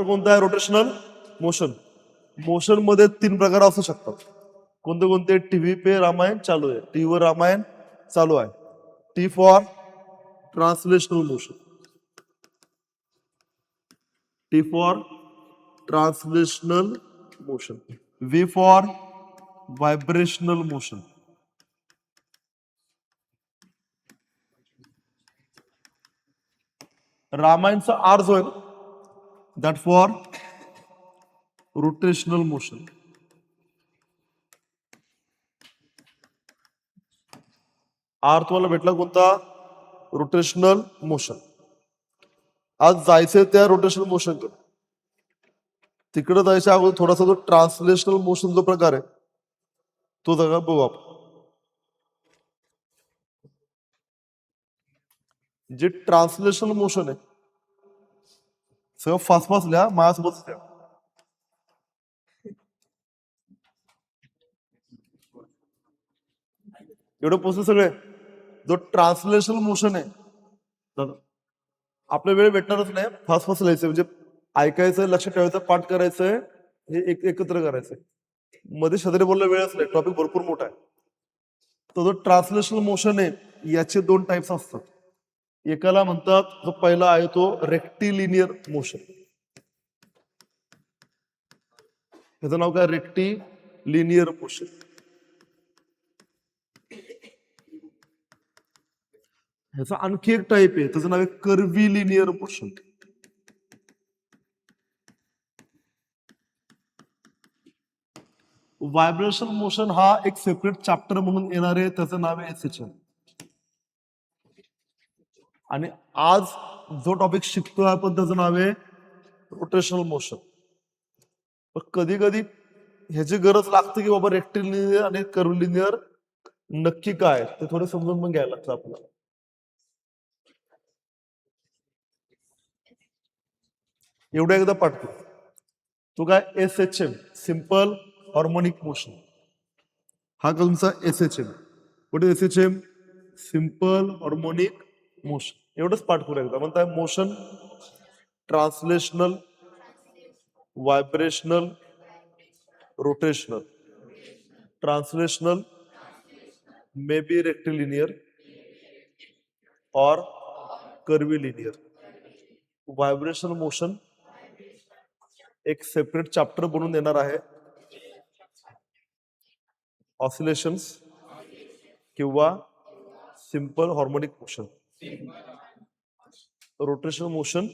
कोणता आहे? Rotational motion. Motion मध्ये 3 प्रकार असू शकतात. कोणते कोणते? टीव्ही पे रामायण चालू आहे, टीव्हीवर रामायण चालू आहे. T for translational motion, T for translational motion, V for vibrational motion. रामायणचा आर जो आहे that for rotational motion. R तुम्हाला भेटला कोणता? Rotational motion. आज जायचंय त्या रोटेशनल मोशन कडे. तिकडे जायच्या अगोदर थोडासा जो ट्रान्सलेशनल मोशन जो प्रकार आहे तो जरा बघू आपण. जे ट्रान्सलेशनल मोशन आहे सगळं फास्ट फास्ट लिहा, माझ्यासोबतच लिहा. एवढं पोचले सगळे. जो ट्रान्सलेशनल मोशन आहे आपल्या वेळ भेटणारच नाही, फास्ट फास्ट लिहायचं, म्हणजे ऐकायचं, लक्ष ठेवायचं, पाठ करायचंय, हे एकत्र करायचंय. मध्ये सदरे बोलला वेळच नाही, टॉपिक भरपूर मोठा आहे. तो जो ट्रान्सलेशनल मोशन आहे याचे 2 टाइप्स असतात. एकाला म्हणतात, जो पहिला आहे तो रेक्टिलिनियर मोशन. त्याचं नाव काय? Rectilinear motion. ह्याचा आणखी एक टाईप आहे, त्याचं नाव आहे कर्व्हिलिनियर मोशन. व्हायब्रेशन मोशन हा एक सेपरेट चॅप्टर म्हणून येणार आहे, त्याचं नाव आहे एसएचएम. आणि आज जो टॉपिक शिकतोय आपण त्याचं नाव आहे रोटेशनल मोशन. पण कधी कधी ह्याची गरज लागते की बाबा रेक्टिलिनियर आणि कर्व्हिलिनियर नक्की काय ते थोडे समजून पण घ्यायला लागतं आपल्याला. एवढं एकदा पाठ करू. तो काय? SHM, simple harmonic motion. हा का तुमचा एसएचएम? कुठे एसएचएम? Simple harmonic motion. एवढंच पाठ करू एकदा. म्हणताय motion translational, vibrational, rotational. Translational may be rectilinear और कर्व्हिलिनियर. व्हायब्रेशनल मोशन एक सेपरेट चॅप्टर बनून येणार आहे, ऑसिलेशन्स किंवा simple harmonic motion. Rotational motion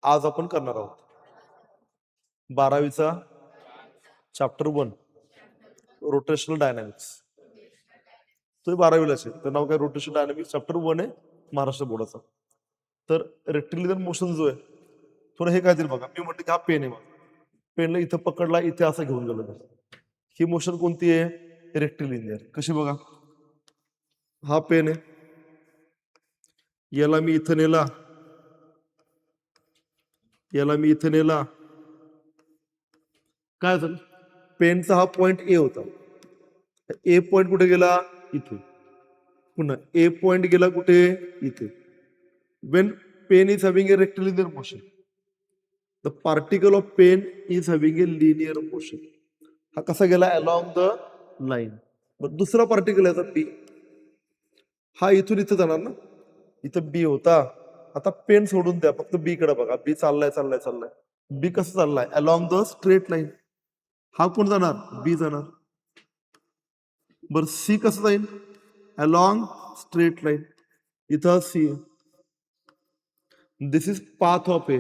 आज आपण करणार आहोत. 12वीचा चॅप्टर 1 रोटेशनल डायनॅमिक्स. तो 12वीलाच आहे. तर नाव काय? रोटेशनल डायनॅमिक्स चॅप्टर 1 आहे महाराष्ट्र बोर्डाचा. तर रेक्टिलिनियर मोशन जो आहे थोडं हे काय तरी बघा. मी म्हटलं की हा पेन आहे, पेनला इथं पकडला, इथे असं घेऊन गेलो. ही मोशन कोणती आहे? रेक्टिलिनियर. कशी बघा? हा पेन आहे, याला मी इथं नेला, याला मी इथं नेला. काय झालं? पेनचा हा पॉइंट ए होता, ए पॉइंट कुठे गेला? इथे. पुन्हा ए पॉइंट गेला कुठे? इथे. When pen is having a rectilinear motion, the particle of pen is having a linear motion. हा कसा गेला? Along the line. दुसरा पार्टिकल याचा बी, हा इथून इथे जाणार ना, इथं बी होता. आता पेन सोडून द्या, फक्त बी कडे बघा. बी चाललाय चाललाय चाललाय. बी कसं चाललाय? Along the straight line. हा कोण जाणार? बी जाणार. बर सी कसं जाईल? Along straight line. इथं C. This is path of A,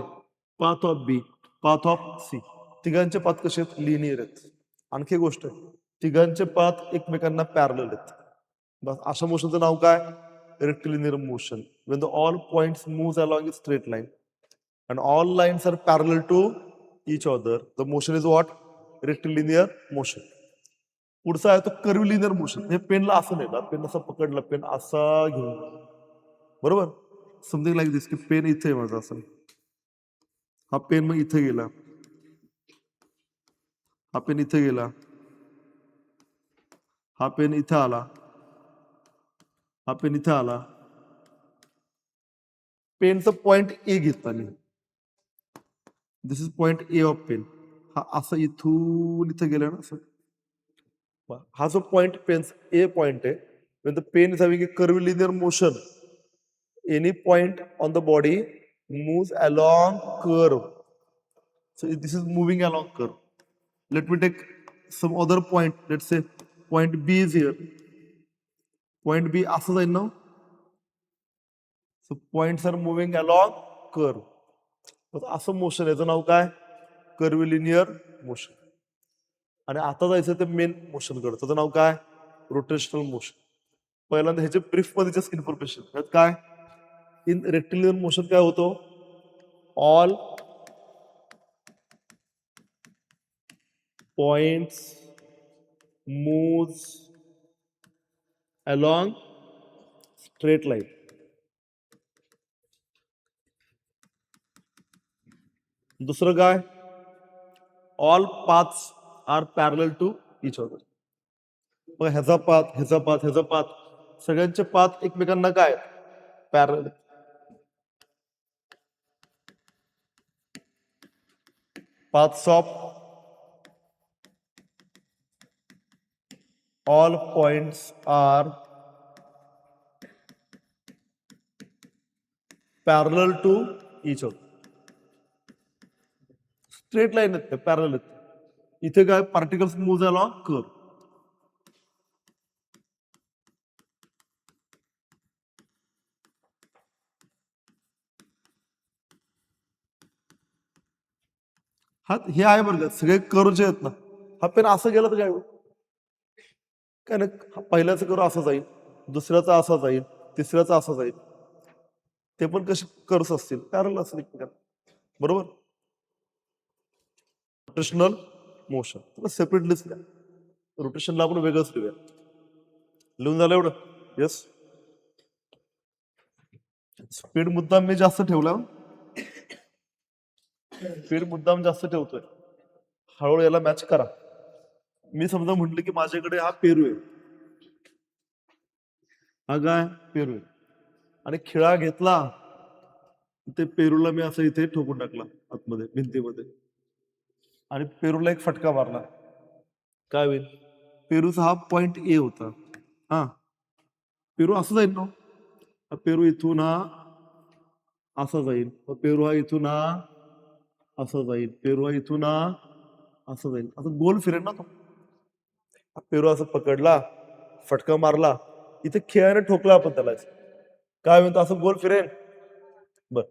path of B, path of C. तिघांचे पाथ कसे आहेत? लिनियर आहेत. आणखी गोष्ट आहे, तिघांचे पाथ एकमेकांना पॅरलल आहेत. बस अशा मोशनचं नाव काय? Rectilinear motion. When the all points moves along a straight line and all lines are parallel to each other, the motion is what? Rectilinear motion. पुढचा आहे तो कर्व्हिलिनियर मोशन. हे पेनला असं नाही ना, पेन असं पकडलं, पेन असा घेऊन, बरोबर? समथिंग लाईक दिस, की पेन इथे आहे माझा असं, हा पेन मग इथे गेला, हा पेन इथे गेला, हा पेन इथे आला, हा पेन इथे आला. पेनचं पॉइंट ए घेतला मी, this is point A of pen. हा असं इथून इथं गेला ना असं. हा जो पॉइंट पेन ए पॉइंट आहे, when the pen is having a curvilinear motion, any point on the body moves along curve. So this is moving along curve. Let me take some other point. Let's say point B is here. Point B असं जाईल ना. So points are moving along curve. असं motion याचं नाव काय? कर्व्हिलिनियर motion. आणि आता जायचं ते मेन मोशन कडे, त्याचं नाव काय? Rotational motion. पहिल्यांदा ह्याचे ब्रीफ मध्ये जस्ट इन्फॉर्मेशन. ह्यात काय? इन रेक्टिलिनियर मोशन काय होतो? All points moves along straight line. दुसरं काय? All paths are parallel to each other. मग ह्याचा पाथ, ह्याचा पाथ, ह्याचा पाथ, सगळ्यांचे पाथ एकमेकांना काय? Parallel. Paths of all points are parallel to each other. Straight line आहेत, पॅरलल आहेत. इथे काय? Particles move along curve. हा हे आहे बरं का, सगळे कर्व जे आहेत ना, हा पेन असं गेला तर काय होईल? काय ना, पहिल्याचा कर्व असा जाईल, दुसऱ्याचा असा जाईल, तिसऱ्याचा असा जाईल. ते पण कसे कर्व्स असतील? पॅरलल असतील एकमेकांना. बरोबर? रोटेशनल मोशन त्याला सेपरेटलीच लिहा. रोटेशनला आपण वेगळंच लिहूया. लिहून झालं एवढं? येस. स्पीड मुद्दाम मी जास्त ठेवला. स्पीड मुद्दाम जास्त ठेवतोय. हळूहळू याला मॅच करा. मी समजा म्हटलं की माझ्याकडे हा पेरू आहे, हा काय? पेरू आहे, आणि खिळा घेतला, ते पेरूला मी असं इथे ठोकून टाकला आतमध्ये भिंतीमध्ये, आणि पेरूला एक फटका मारला. काय होईल? पेरूचा हा पॉइंट ए होता. हा पेरू असं जाईल ना. पेरू इथून हा असा जाईल, पेरू हा इथून हा असं जाईल, पेरू हा इथून हा असं जाईल, असं गोल फिरेल ना तो. पेरू असं पकडला, फटका मारला, इथे खेळाने ठोकला आपण त्याला, काय म्हणतो? असं गोल फिरेल. बर,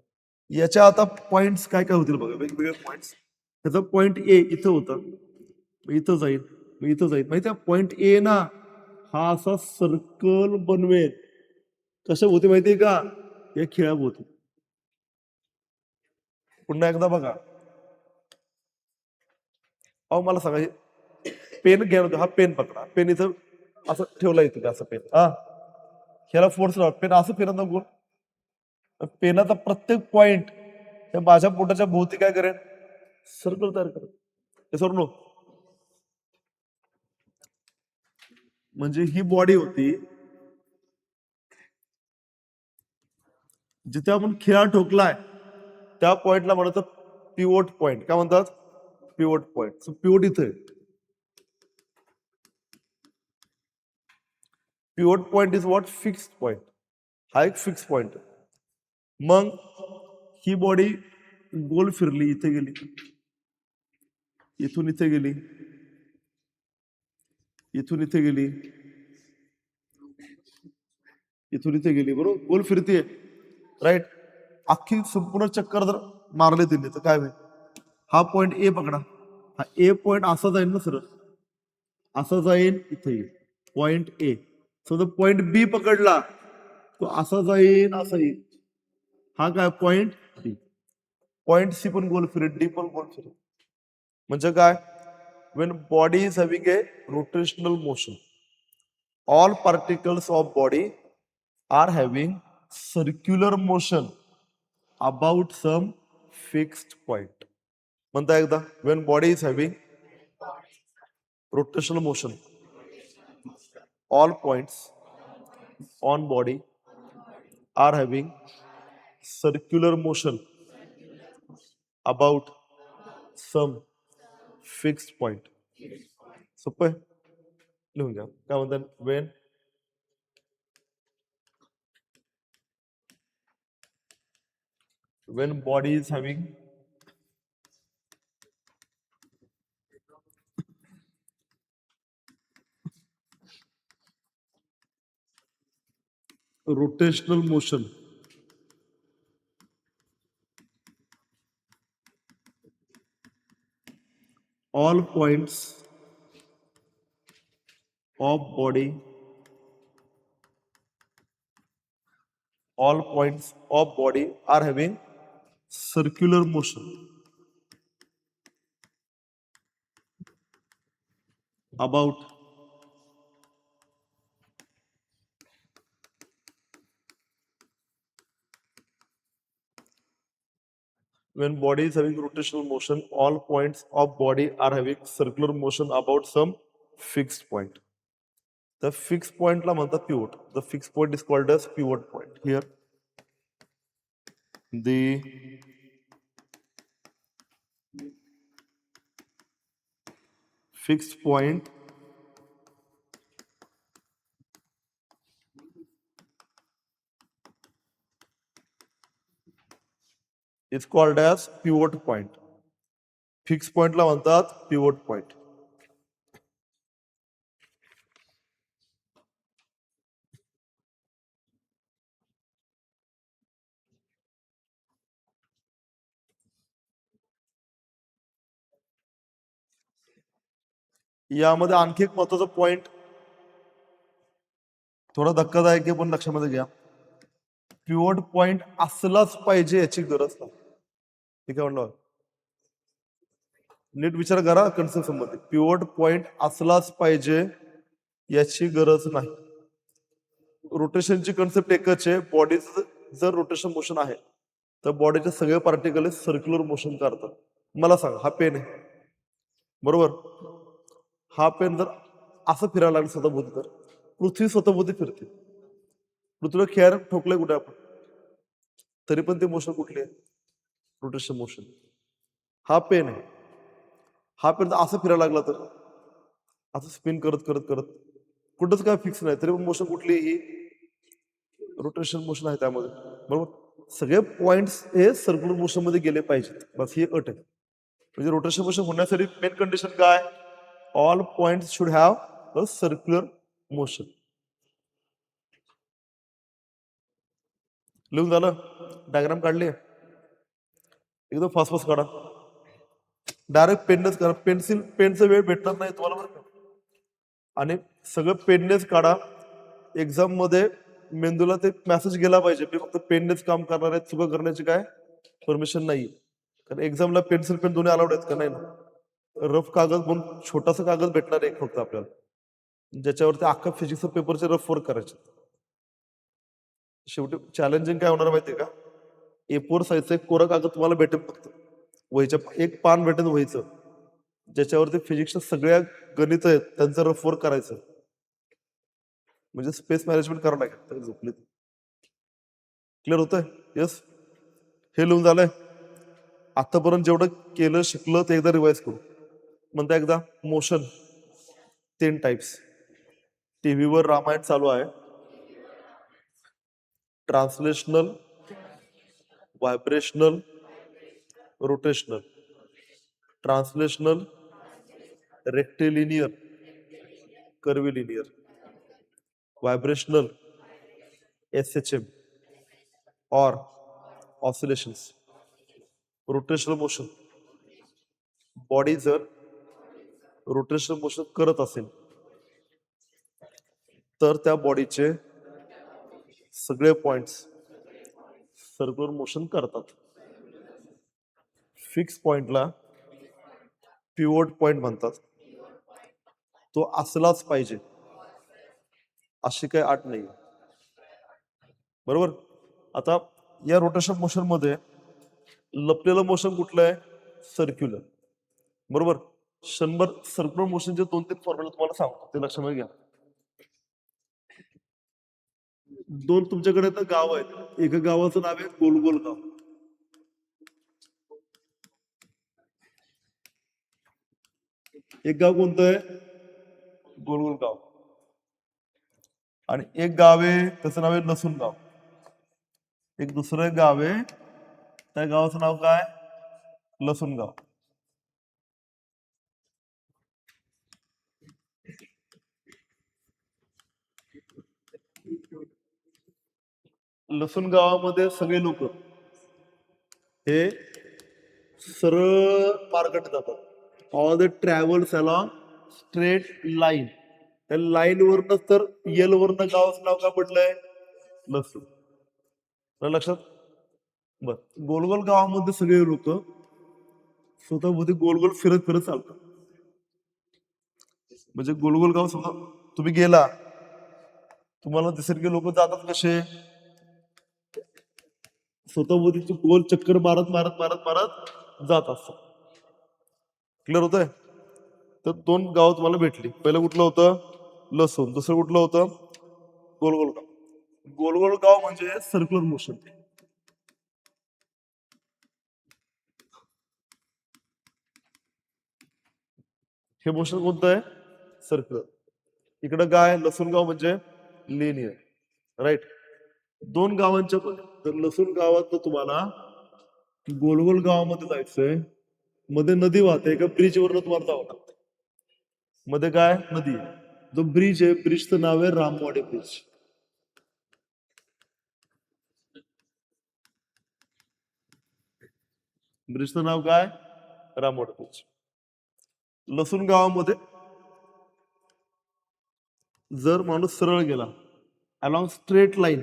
याच्या आता पॉइंट्स काय काय होतील बघा, वेगवेगळे पॉइंट्स. त्याचा पॉइंट ए इथं होता, इथं जाईल, इथं जाईल. माहिती आहे पॉइंट ए ना, हा असा सर्कल बनवेल. कशा होते माहितीये का? या खेळा होते. पुन्हा एकदा बघा. अहो मला सांगा, पेन घ्या, हा पेन पकडा, पेन इथं असं ठेवला इथे, असं पेन, हा ह्याला फोर्स लावा, पेन असं फिरत ना गोल. पेनाचा प्रत्येक पॉइंट माझ्या पोटाच्या भोवती काय करेल? सर्कल तयार करेल. हे सोडलो. म्हणजे ही बॉडी होती, जिथे आपण खिळा ठोकलाय त्या पॉइंटला म्हणतात पिवोट पॉइंट. काय म्हणतात? Pivot point. सो पिवोट इथे, pivot point is what? Fixed point. हा एक फिक्स पॉइंट. मग ही बॉडी गोल फिरली, इथे गेली, इथून इथे गेली, इथून इथे गेली, इथून इथे गेली, बरोबर? गोल फिरतीये, राईट. अख्खी संपूर्ण चक्कर जर मारले दिले तर काय होईल? हा पॉइंट ए पकडा, हा ए पॉइंट असा जाईल ना सरळ, असा जाईल, इथे येईल पॉइंट ए. समजा पॉइंट बी पकडला, तो असा जाईल, असा येईल, हा काय? Point D. पॉइंट सी पण गोल फिरेल, डी पण गोल फिरेल. म्हणजे काय? when body is having a rotational motion, all particles of body are having circular motion about some fixed point. म्हणता एकदा, when body is having rotational motion, all points on body are having circular motion about some fixed point. सोपं आहे, लिहून घ्या. काय म्हणतात? when body is having rotational motion, all points of body are having circular motion about when body is having rotational motion, all points of body are having circular motion about some fixed point. The fixed point ला म्हणतात pivot. The fixed point is called as pivot point. Here, the fixed point is called as pivot point. Fixed point ला म्हणतात pivot point. यामध्ये आणखी एक महत्वाचा point, थोडा धक्कादायक आहे पण लक्षामध्ये घ्या. पिवट पॉइंट असलाच पाहिजे याची गरज नाही. ठीक आहे म्हणलं, नीट विचार करा कन्सेप्ट संबंधी. पिवट पॉइंट असलाच पाहिजे याची गरज नाही. रोटेशनची कन्सेप्ट एकच आहे. बॉडीचं जर रोटेशन मोशन आहे तर बॉडीचे सगळे पार्टिकल सर्क्युलर मोशन करतात. मला सांगा, हा पेन आहे बरोबर, हा पेन जर असं फिरायला लागला स्वतःभोवती तर पृथ्वी स्वतःभोवती फिरते. पृथ्वीला खेळ ठोकलंय कुठे आपण, तरी पण ते मोशन कुठली आहे? Rotation motion. हा पेन आहे, हा पेन असं फिरायला लागला तर असं स्पिन करत करत करत कुठंच काय फिक्स नाही, तरी पण मोशन कुठली? ही रोटेशन मोशन आहे त्यामध्ये बरोबर. सगळे पॉइंट्स हे सर्क्युलर मोशन मध्ये गेले पाहिजेत, बस ही एक अट आहे. म्हणजे रोटेशन मोशन होण्यासाठी मेन कंडिशन काय? All points should have a circular motion. लिहून झालं? डायग्राम काढली? एकदम फास्ट फास्ट काढा. डायरेक्ट पेननेच करा. पेनचा वेळ भेटणार नाही तुम्हाला बरं का. आणि सगळं पेननेच काढा. एक्झाम मध्ये मेंदूला ते मेसेज गेला पाहिजे, मी फक्त पेननेच काम करणार आहे, चुका करण्याची काय परमिशन नाही. कारण एक्झामला पेन्सिल पेन दोन्ही अलाउड आहेत का? नाही ना. रफ कागद म्हणून छोटासा कागद भेटणार आहे फक्त आपल्याला, ज्याच्यावरती अख्खा फिजिक्सचा पेपरचे रफ वर्क करायचे. शेवटी चॅलेंजिंग काय होणार माहितीये का? A4 साईजचा एक कोरा कागद तुम्हाला भेटेल, फक्त वहीच्या एक पान भेटेल वहीचं, ज्याच्यावरती फिजिक्सच्या सगळ्या गणित आहेत त्यांचं रफ वर्क करायचं. म्हणजे स्पेस मॅनेजमेंट करावं लागेल. झोपली क्लिअर होतंय? येस. हे लिहून झालंय. आतापर्यंत जेवढं केलं शिकलं ते एकदा रिवाइज करू. म्हणता एकदा, मोशन 10 टाइप्स. टीव्हीवर रामायण चालू आहे. Translational, vibrational, rotational. Translational, rectilinear, curvilinear. Vibrational, SHM और ऑसिलेशन्स. रोटेशनल मोशन, बॉडी जर रोटेशनल मोशन करत असेल तर त्या बॉडीचे सगळे पॉइंट्स सर्क्युलर मोशन करतात. फिक्स पॉइंटला पिवट पॉइंट म्हणतात. तो असलाच पाहिजे अशी काही अट नाही, बरोबर. आता या रोटेशन मोशन मध्ये लपलेलं मोशन कुठलं आहे? सर्क्युलर, बरोबर. 100 सर्क्युलर मोशनचे 2-3 फॉर्म्युला तुम्हाला सांगतो, ते लक्षामध्ये घ्या. 2 तुमच्याकडे तर गाव आहेत. एका गावाचं नाव आहे गोलगोल गाव. एक गाव कोणतं आहे? गोलगोल गाव. आणि एक गाव आहे त्याचं नाव आहे लसूण गाव. एक दुसरं गाव आहे त्या गावाचं नाव काय? लसूण गाव. लसूण गावामध्ये सगळे लोक हे सरळ मार्गाने जातात. All the travels along straight line. त्या लाईन वरनच तर यल वरनं गावाचं नाव का पडलंय? लसूण. आलं लक्षात? बर, गोलगोल गावामध्ये सगळे लोक स्वतःभोवती गोल गोल फिरत फिरत चालतात. म्हणजे गोलगोल गाव समजा तुम्ही गेला, तुम्हाला दिसेल की लोक जातात कसे? स्वतःभोवतीची गोल चक्कर मारत मारत मारत मारत जात असतात. क्लिअर होतंय? तर दोन गाव तुम्हाला भेटली. पहिलं कुठलं होतं? लसूण. दुसरं कुठलं होतं? गोलगोल गाव. गोलगोल गाव म्हणजे सर्क्युलर मोशन. हे मोशन कोणतं आहे? सर्क्युलर. इकडं काय? लसूण गाव म्हणजे लिनियर. राईट. दोन गावांच्या तर लसूण गावात तुम्हाला गोलगोल गावामध्ये जायचंय. मध्ये नदी वाहते, एका ब्रिज वरनं तुम्हाला जावं लागतं. मध्ये काय? नदी आहे. जो ब्रिज आहे, ब्रिजचं नाव आहे रामवाडी ब्रिज. ब्रिजचं नाव काय? रामवाडी ब्रिज. लसूण गावामध्ये जर माणूस सरळ गेला अलॉंग स्ट्रेट लाईन,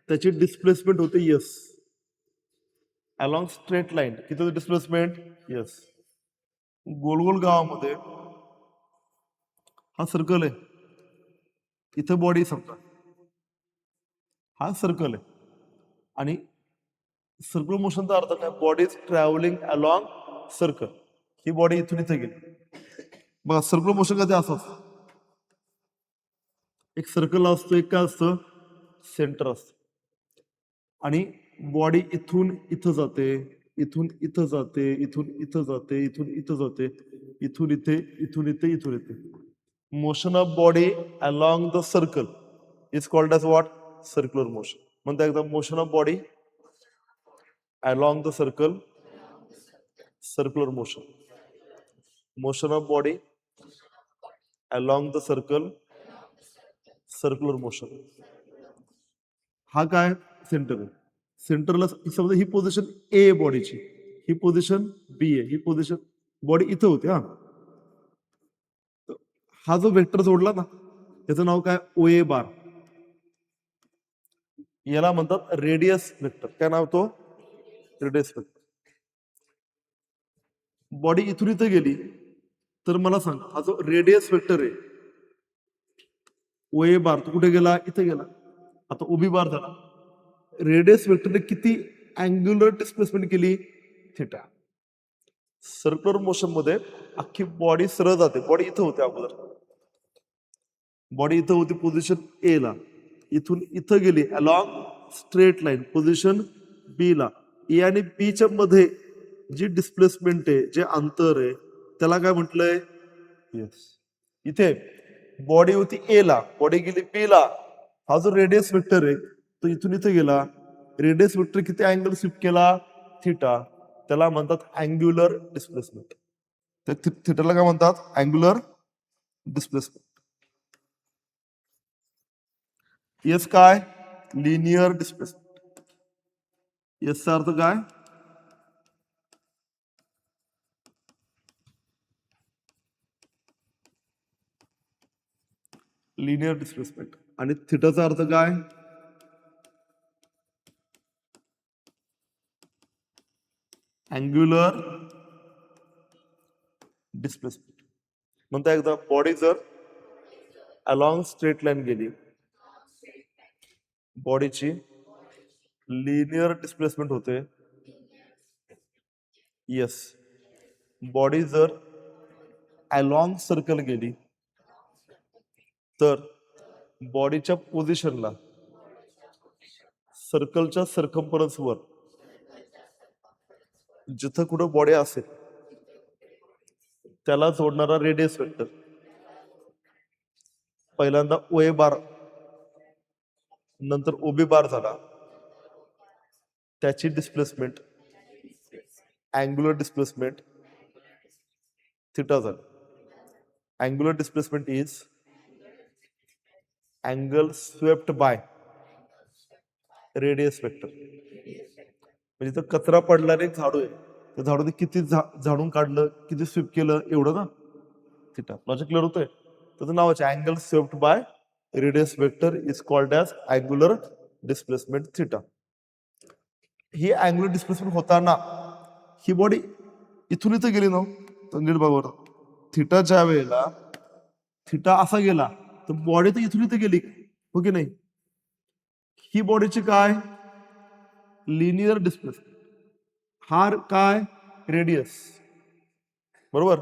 त्याची डिस्प्लेसमेंट होते यस. अलॉंग स्ट्रेट लाईन किती होते डिस्प्लेसमेंट? यस. गोलगोल गावामध्ये हा सर्कल आहे, इथं बॉडी समजा हा सर्कल आहे, आणि सर्कल मोशनचा अर्थ काय? Body is travelling along circle. He body इथून इथे गेली. बघा सर्कल मोशन कधी असं असतं, एक सर्कल असतो, एक काय असतं? सेंटर असतं. आणि बॉडी इथून इथं जाते, इथून इथं जाते, इथून इथं जाते, इथून इथं जाते, इथून इथे, इथून इथे, इथून इथे. Motion of body along the circle is called as what? Circular motion. म्हणता एकदा, motion of body along the circle, circular motion. Motion of body along the circle, circular motion. हा काय? सेंटर आहे. सेंटरला समजा ही पोझिशन ए बॉडीची, ही पोझिशन बी आहे, ही position body इथं होते. हा जो वेक्टर जोडला ना, त्याचं नाव काय? ओ ए बार. याला म्हणतात रेडियस वेक्टर. काय नाव तो? Radius vector. बॉडी इथून इथं गेली तर मला सांग, हा जो रेडियस वेक्टर आहे ओ ए बार, तो कुठे गेला? इथे गेला. आता उभी बार झाला. रेडियस वेक्टरने किती अँग्युलर डिस्प्लेसमेंट केली? थिटा. सर्क्युलर मोशन मध्ये अख्खी बॉडी सरळ जाते. बॉडी इथं होते अगोदर, बॉडी इथं होती पोझिशन ए ला, इथून इथं गेली अलॉंग स्ट्रेट लाईन पोझिशन बी ला. ए आणि बी च्या मध्ये जी डिस्प्लेसमेंट आहे, जे अंतर आहे, त्याला काय म्हटलंय? येस. इथे बॉडी होती ए ला, बॉडी गेली बी ला. हा जो रेडियस वेक्टर आहे तो इथून इथे गेला. रेडियस वेक्टर किती अँगल शिफ्ट केला? थिटा. त्याला म्हणतात अँग्युलर डिस्प्लेसमेंट. त्या थिटाला काय म्हणतात? Angular displacement. येस काय? Linear displacement. येसचा अर्थ काय? Linear displacement. आणि थिटाचा अर्थ काय? Angular displacement. म्हणता एकदा, बॉडी जर अलॉंग स्ट्रेट लाईन गेली, बॉडीची लिनियर डिस्प्लेसमेंट होते. येस. बॉडी जर अलॉंग सर्कल गेली तर बॉडीच्या पोझिशनला सर्कलच्या सर्कम्फरन्स वर जिथं कुठं बॉडी असेल त्याला जोडणारा रेडियस वेक्टर, पहिल्यांदा ओ ए बार नंतर ओबी बार झाला, त्याची डिस्प्लेसमेंट अँग्युलर डिस्प्लेसमेंट थिटा झाली. Angular displacement is angle swept by radius vector. म्हणजे तर कचरा पडणारे झाडू आहे, त्या झाडूने किती झाडून काढलं, किती स्वीप केलं, एवढं ना थिटा. लॉजिक क्लिअर होतंय. त्याचं नावाचे angle swept by radius vector is called as angular displacement theta. He angular displacement होताना ही बॉडी इथून इथं गेली ना, तर नीट बघा, थिटा ज्या वेळेला थिटा असा गेला तर बॉडी तर इथून इथं गेली, हो की नाही. ही बॉडीची काय लिनियर डिस्प्लेसमेंट, हा काय रेडियस, बरोबर.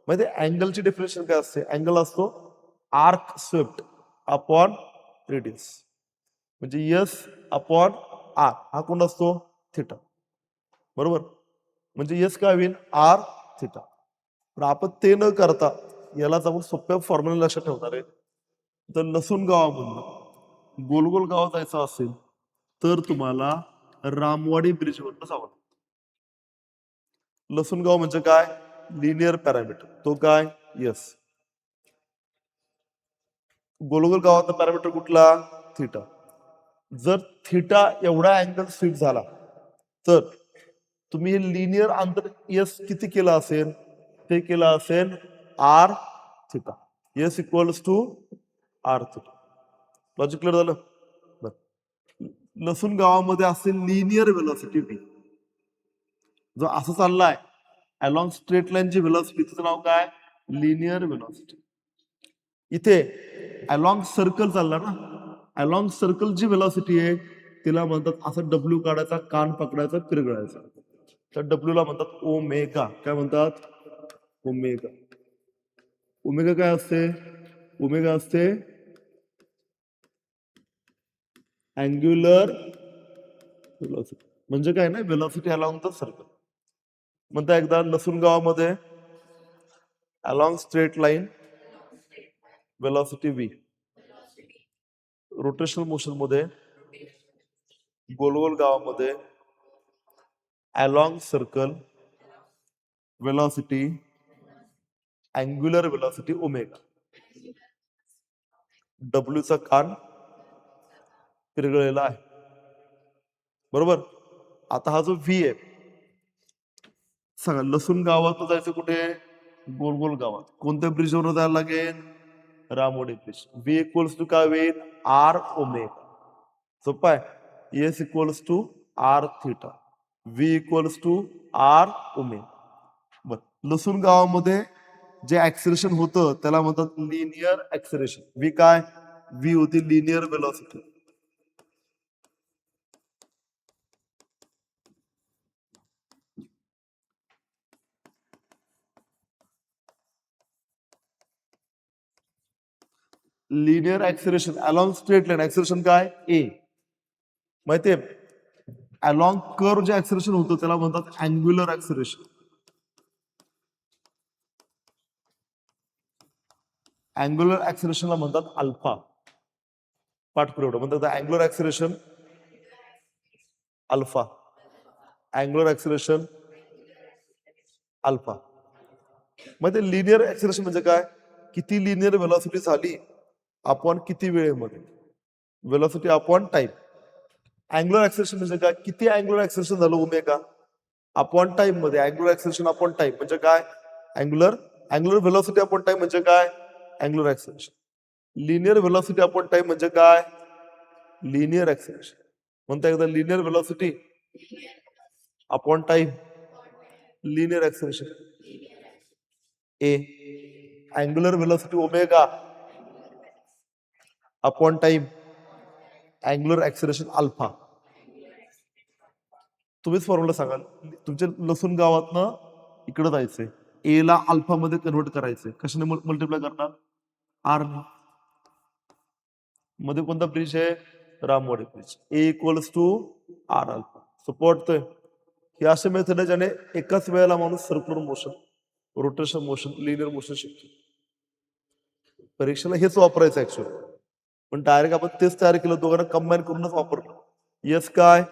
म्हणजे अँगलची डेफिनेशन काय असते, अँगल असतो आर्क स्वेप्ट अपॉन रेडियस, म्हणजे यस अपॉन आर, हा कोण असतो थिटा, बरोबर. म्हणजे यस काय होईल आर थिटा. पण आपण ते न करता यालाच आपण सोप्या फॉर्म्युला लक्षात ठेवणार आहे. तर लसूण गावामधून गोलगोल गावात जायचं असेल तर तुम्हाला रामवाडी ब्रिजवरनं जावं. लसूण गाव म्हणजे काय लिनियर पॅरामीटर, तो काय यस. गोलगोल गावाचा पॅरामीटर कुठला थिटा. जर थिटा एवढा अँगल स्वीप झाला तर तुम्ही हे लिनियर अंतर यस किती केलं असेल, ते केलं असेल r theta. S equals to R theta. Logic clear झालं. लसूण गावामध्ये असेल लिनियर व्हेलॉसिटी व्ही, जो असं चाललाय अलॉंग स्ट्रेट लाईनची व्हेलॉसिटी, तिचं नाव काय लिनियर व्हेलॉसिटी. इथे अलॉंग सर्कल चालला ना, अलॉंग सर्कल जी व्हेलॉसिटी आहे तिला म्हणतात, असं डब्ल्यू काढायचा, कान पकडायचा, पिरगळायचा, तर डब्ल्यू ला म्हणतात ओमेगा. काय म्हणतात ओमेगा. ओमेगा काय असते, ओमेगा असते अँग्युलर व्हेलॉसिटी. म्हणजे काय ना व्हेलॉसिटी अलॉंग द सर्कल. म्हणता एकदा लसूण गावामध्ये along straight line velocity V, rotational motion मध्ये गोलगोल गावामध्ये along circle velocity angular velocity omega. डब्ल्यूचा कान पिरगळलेला आहे, बरोबर. आता हा जो व्ही आहे, सांगा लसूण गावात जायचं कुठे गोलगोल गावात, कोणत्या ब्रिजवर जायला लागेल Ramwadi bridge. V equals to काय होईल आर ओमेगा. सोपं आहे. S equals to R theta, V equals to R omega. बर, लसूण गावामध्ये जे ऍक्सिलेशन होतं त्याला म्हणतात लिनियर ऍक्सिलेशन. व्ही काय व्ही होती linear velocity. Linear acceleration along straight line, acceleration काय ए. माहितीये अलॉंग कर्व जे ऍक्सिलेशन होतं त्याला म्हणतात अँग्युलर ऍक्सिलेशन. अँग्युलर ऍक्सिलेशनला म्हणतात अल्फा. पाठपुरवठा म्हणतात angular acceleration alpha, angular acceleration alpha. मग ते लिनियर ऍक्सिलेशन म्हणजे काय, किती लिनियर व्हेलॉसिटी झाली अपॉन किती वेळेमध्ये, velocity upon time. Angular acceleration म्हणजे काय, किती अँग्युलर ऍक्सिलेशन झालं ओमेगा अपॉन टाइम मध्ये. अँग्युलर ऍक्सिलेशन अपॉन टाइम म्हणजे काय अँग्युलर व्हेलॉसिटी अपॉन टाइम म्हणजे काय angular acceleration. Linear velocity upon time म्हणजे काय लिनियर ऍक्सिलेशन. म्हणता एकदा linear velocity upon time linear acceleration. ए angular velocity omega upon time angular acceleration alpha. तुम्हीच फॉर्म्युला सांगाल. तुमच्या लसूण गावातनं इकडे जायचंय, ए ला अल्फा मध्ये कन्व्हर्ट करायचंय, कशाने मल्टिप्लाय करणार आर मध्ये. कोणता ब्रिज आहे Ramwadi bridge. A equals to R alpha. Support ही असे मेथड आहे ज्याने एकाच वेळेला माणूस circular motion rotation motion, linear motion शिकतो. परीक्षेला हेच वापरायचं ऍक्च्युअली, पण डायरेक्ट आपण तेच तयार केलं, दोघांना कंबाईन करूनच वापरलं. एस काय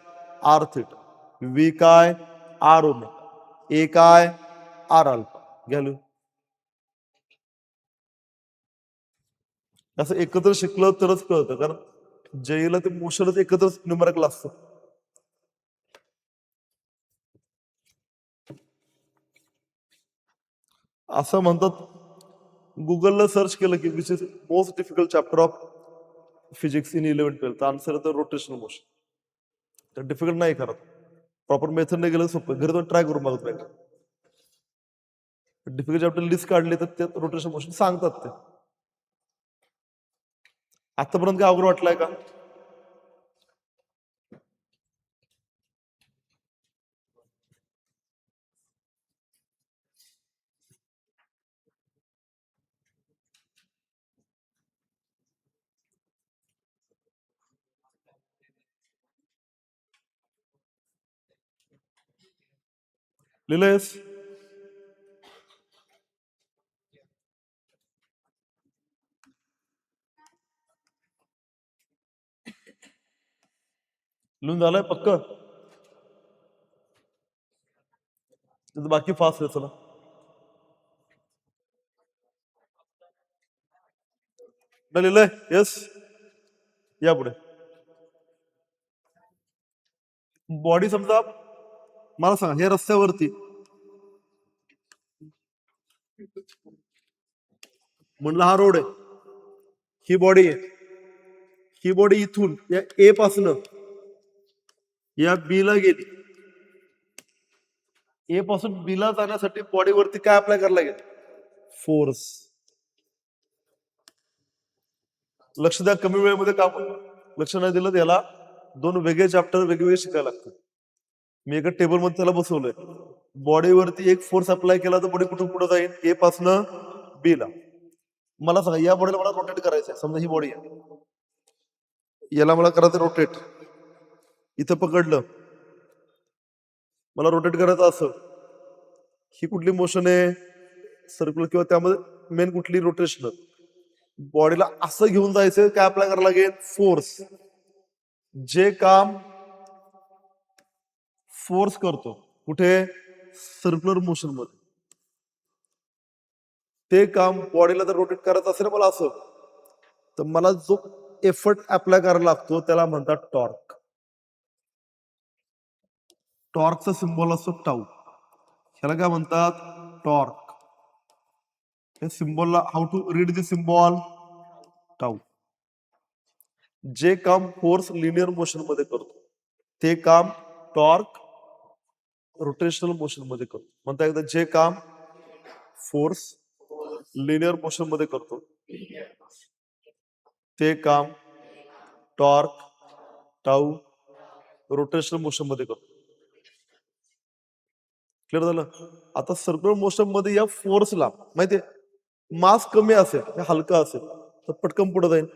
आर थिटा, व्ही काय आर ओमेगा, ए काय आर अल्फा. घ्याल असं एकत्र शिकलं तरच कळतं, कारण जयला ते मोशनच एकत्रच न्यूमरिकल असतं. असं म्हणतात, गुगलला सर्च केलं की which is most difficult chapter of physics in 11th-12th, answer येतं रोटेशनल मोशन. तर डिफिकल्ट नाही करत, प्रॉपर मेथडने गेलं सोपं. घरी जाऊन ट्राय करून बघत नाही. डिफिकल्ट चॅप्टर लिस्ट काढली तर त्यात रोटेशन मोशन सांगतात ते. आतापर्यंत काय अवघड वाटलंय का? लिहिलंयस? लिहून झालंय पक्क? बाकी फास्ट आहे. चला लिहिलंय? येस, या पुढे. बॉडी समजा मला सांगा, हे रस्त्यावरती म्हणलं हा रोड आहे, ही बॉडी आहे, ही बॉडी इथून या ए पासून या बी ला गेली. ए पासून बी ला जाण्यासाठी बॉडीवरती काय अप्लाय करायला लागेल? फोर्स. लक्ष द्या, कमी वेळेमध्ये काम लक्ष नाही दिलं त्याला दोन वेगळे चॅप्टर वेगवेगळे शिकायला लागतात. मी एका टेबल मध्ये त्याला बसवलंय, बॉडीवरती एक फोर्स अप्लाय केला तर बॉडी कुठून पुढे जाईल? ए पासून बी ला. मला सांगा, या बॉडीला मला रोटेट करायचंय. समजा ही बॉडी आहे, याला मला करायचं रोटेट. इथं पकडलं, मला रोटेट करायचं असं. ही कुठली मोशन आहे? सर्क्युलर, किंवा त्यामध्ये मेन कुठली? रोटेशनल. बॉडीला असं घेऊन जायचं, काय अप्लाय करायला लागेल? फोर्स. जे काम फोर्स करतो कुठे? सर्क्युलर मोशन मध्ये, ते काम बॉडीला जर रोटेट करायचं असेल मला असं, तर मला जो एफर्ट अप्लाय करायला लागतो त्याला म्हणतात टॉर्क. टॉर्कचा सिम्बॉल असतो टाऊ. ह्याला काय म्हणतात? टॉर्क. या सिम्बॉलला how to read the symbol? Tau. जे काम फोर्स लिनियर मोशन मध्ये करतो ते काम टॉर्क रोटेशनल मोशन मध्ये करतो. म्हणता एकदा, जे काम फोर्स लिनियर मोशन मध्ये करतो ते काम टॉर्क टाऊ रोटेशनल मोशन मध्ये करतो. क्लिअर झालं? आता सर्क्युलर मोशन मध्ये या फोर्सला माहितीये, मास कमी असेल, हलका असेल तर पटकन पुढे जाईल.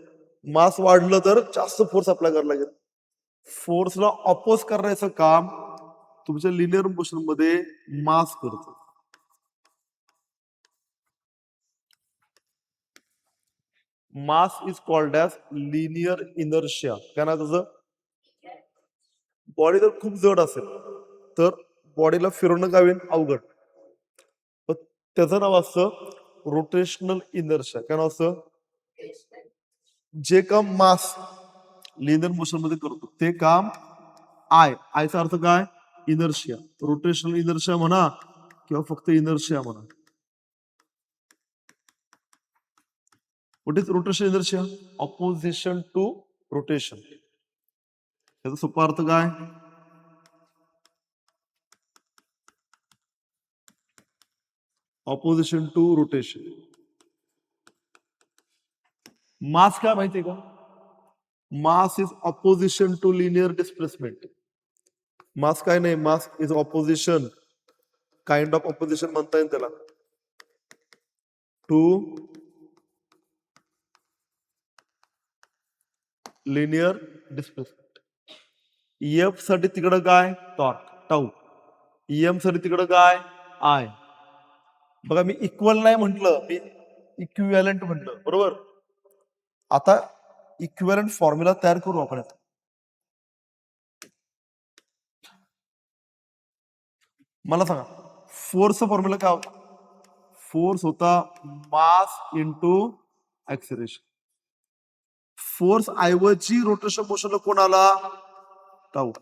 मास वाढलं तर जास्त फोर्स अप्लाय करायला लागेल. फोर्सला ऑपोज करायचं काम तुमच्या लिनियर मोशन मध्ये मास करतो. Mass is called as linear inertia. काय ना, तसं बॉडी जर खूप जड असेल तर बॉडीला फिरवणं काय होईल? अवघड. त्याचं नाव असतं रोटेशनल इनर्शिया. काय नाव असतं? जे काम मास लिनियर मोशन मध्ये करतो ते काम आयचा अर्थ काय? इनर्शिया. रोटेशनल इनर्शिया म्हणा किंवा फक्त इनर्शिया म्हणा. What is rotation inertia? Opposition to rotation. याचा सोपा अर्थ काय? Opposition to rotation. मास काय माहितीये का? Mass is opposition to linear displacement. Mass काय नाही, mass is opposition, kind of opposition म्हणता येईल त्याला, टू लिनियर डिस्प्लेसमेंट. एफ साठी तिकडं काय? Torque tau. एम साठी तिकडं काय? आय. बघा मी इक्वल नाही म्हटलं, मी इक्विव्हॅलंट म्हटलं, बरोबर. आता इक्विव्हॅलंट फॉर्म्युला तयार करू आपण आता. मला सांगा फोर्सचा फॉर्म्युला काय होता? फोर्स होता मास इंटू ऍक्सिलरेशन. फोर्स ऐवजी रोटेशन मोशनला कोण आला? टाऊ.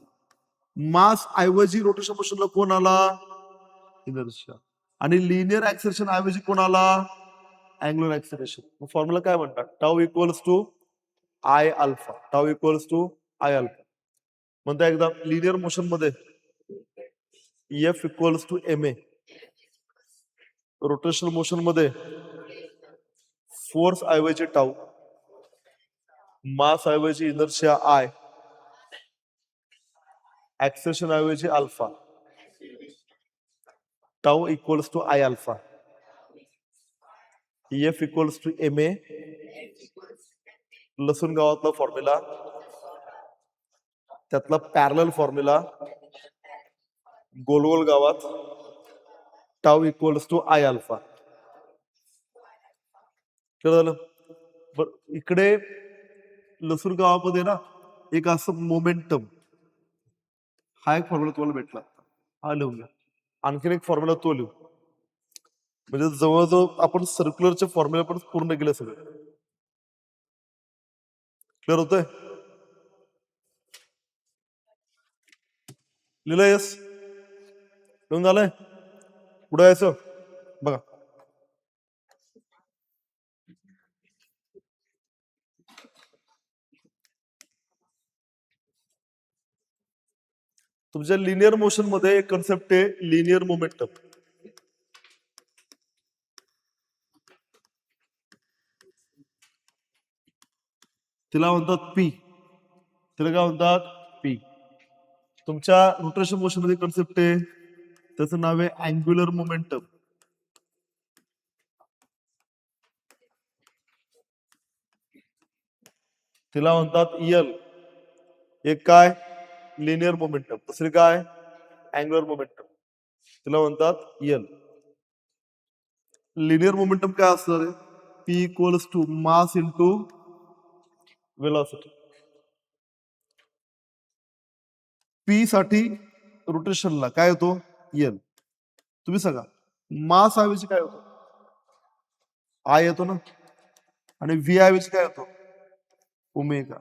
मास ऐवजी रोटेशन मोशनला कोण आला? इनर्शिया. आणि लिनियर ऍक्सिलरेशन ऐवजी कोण आला? Angular acceleration. फॉर्म्युला काय म्हणतात? Tau equals to I alpha. Tau equals to I alpha. म्हणता एकदा लिनियर मोशन मध्ये F equals to m a. Rotational motion मध्ये फोर्स ऐवजी टाऊ, मास ऐवजी इनर्शिया आय, ऍक्सेशन ऐवजी alpha. Tau equals to I alpha. F equals to m a. लसूण गावातला formula, त्यातला पॅरलल फॉर्म्युला गोल गोल गावात. Tau equals to I alpha. झालं. इकडे लसूण गावामध्ये ना एक असं मोमेंटम, हा एक फॉर्म्युला तुम्हाला भेटला, हा लिहून घ्या. आणखीन एक फॉर्म्युला तो लिहू. म्हणजे जवळजवळ आपण सर्क्युलरचे फॉर्म्युला पण पूर्ण केले सगळे. क्लिअर होतंय? लिहिलं येस? लिहून झालंय? पुढे यायचं बघा. तुमच्या लिनियर मोशन मध्ये एक कन्सेप्ट आहे लिनियर मोमेंटम. तिला म्हणतात पी. तिला काय म्हणतात? पी. तुमच्या रोटेशन मोशन मध्ये कन्सेप्ट आहे, त्याचं नाव आहे अँग्युलर मोमेंटम. तिला म्हणतात यल. एक काय? Linear momentum. दुसरी काय? Angular momentum. तिला म्हणतात यल. लिनियर मोमेंटम काय असणार आहे? P equals to mass into velocity. P साठी रोटेशनला काय होतो? यल. तुम्ही सांगा मास ऐवजी काय होतो? आय येतो ना. आणि व्ही ऐवजी काय होतो? ओमेगा.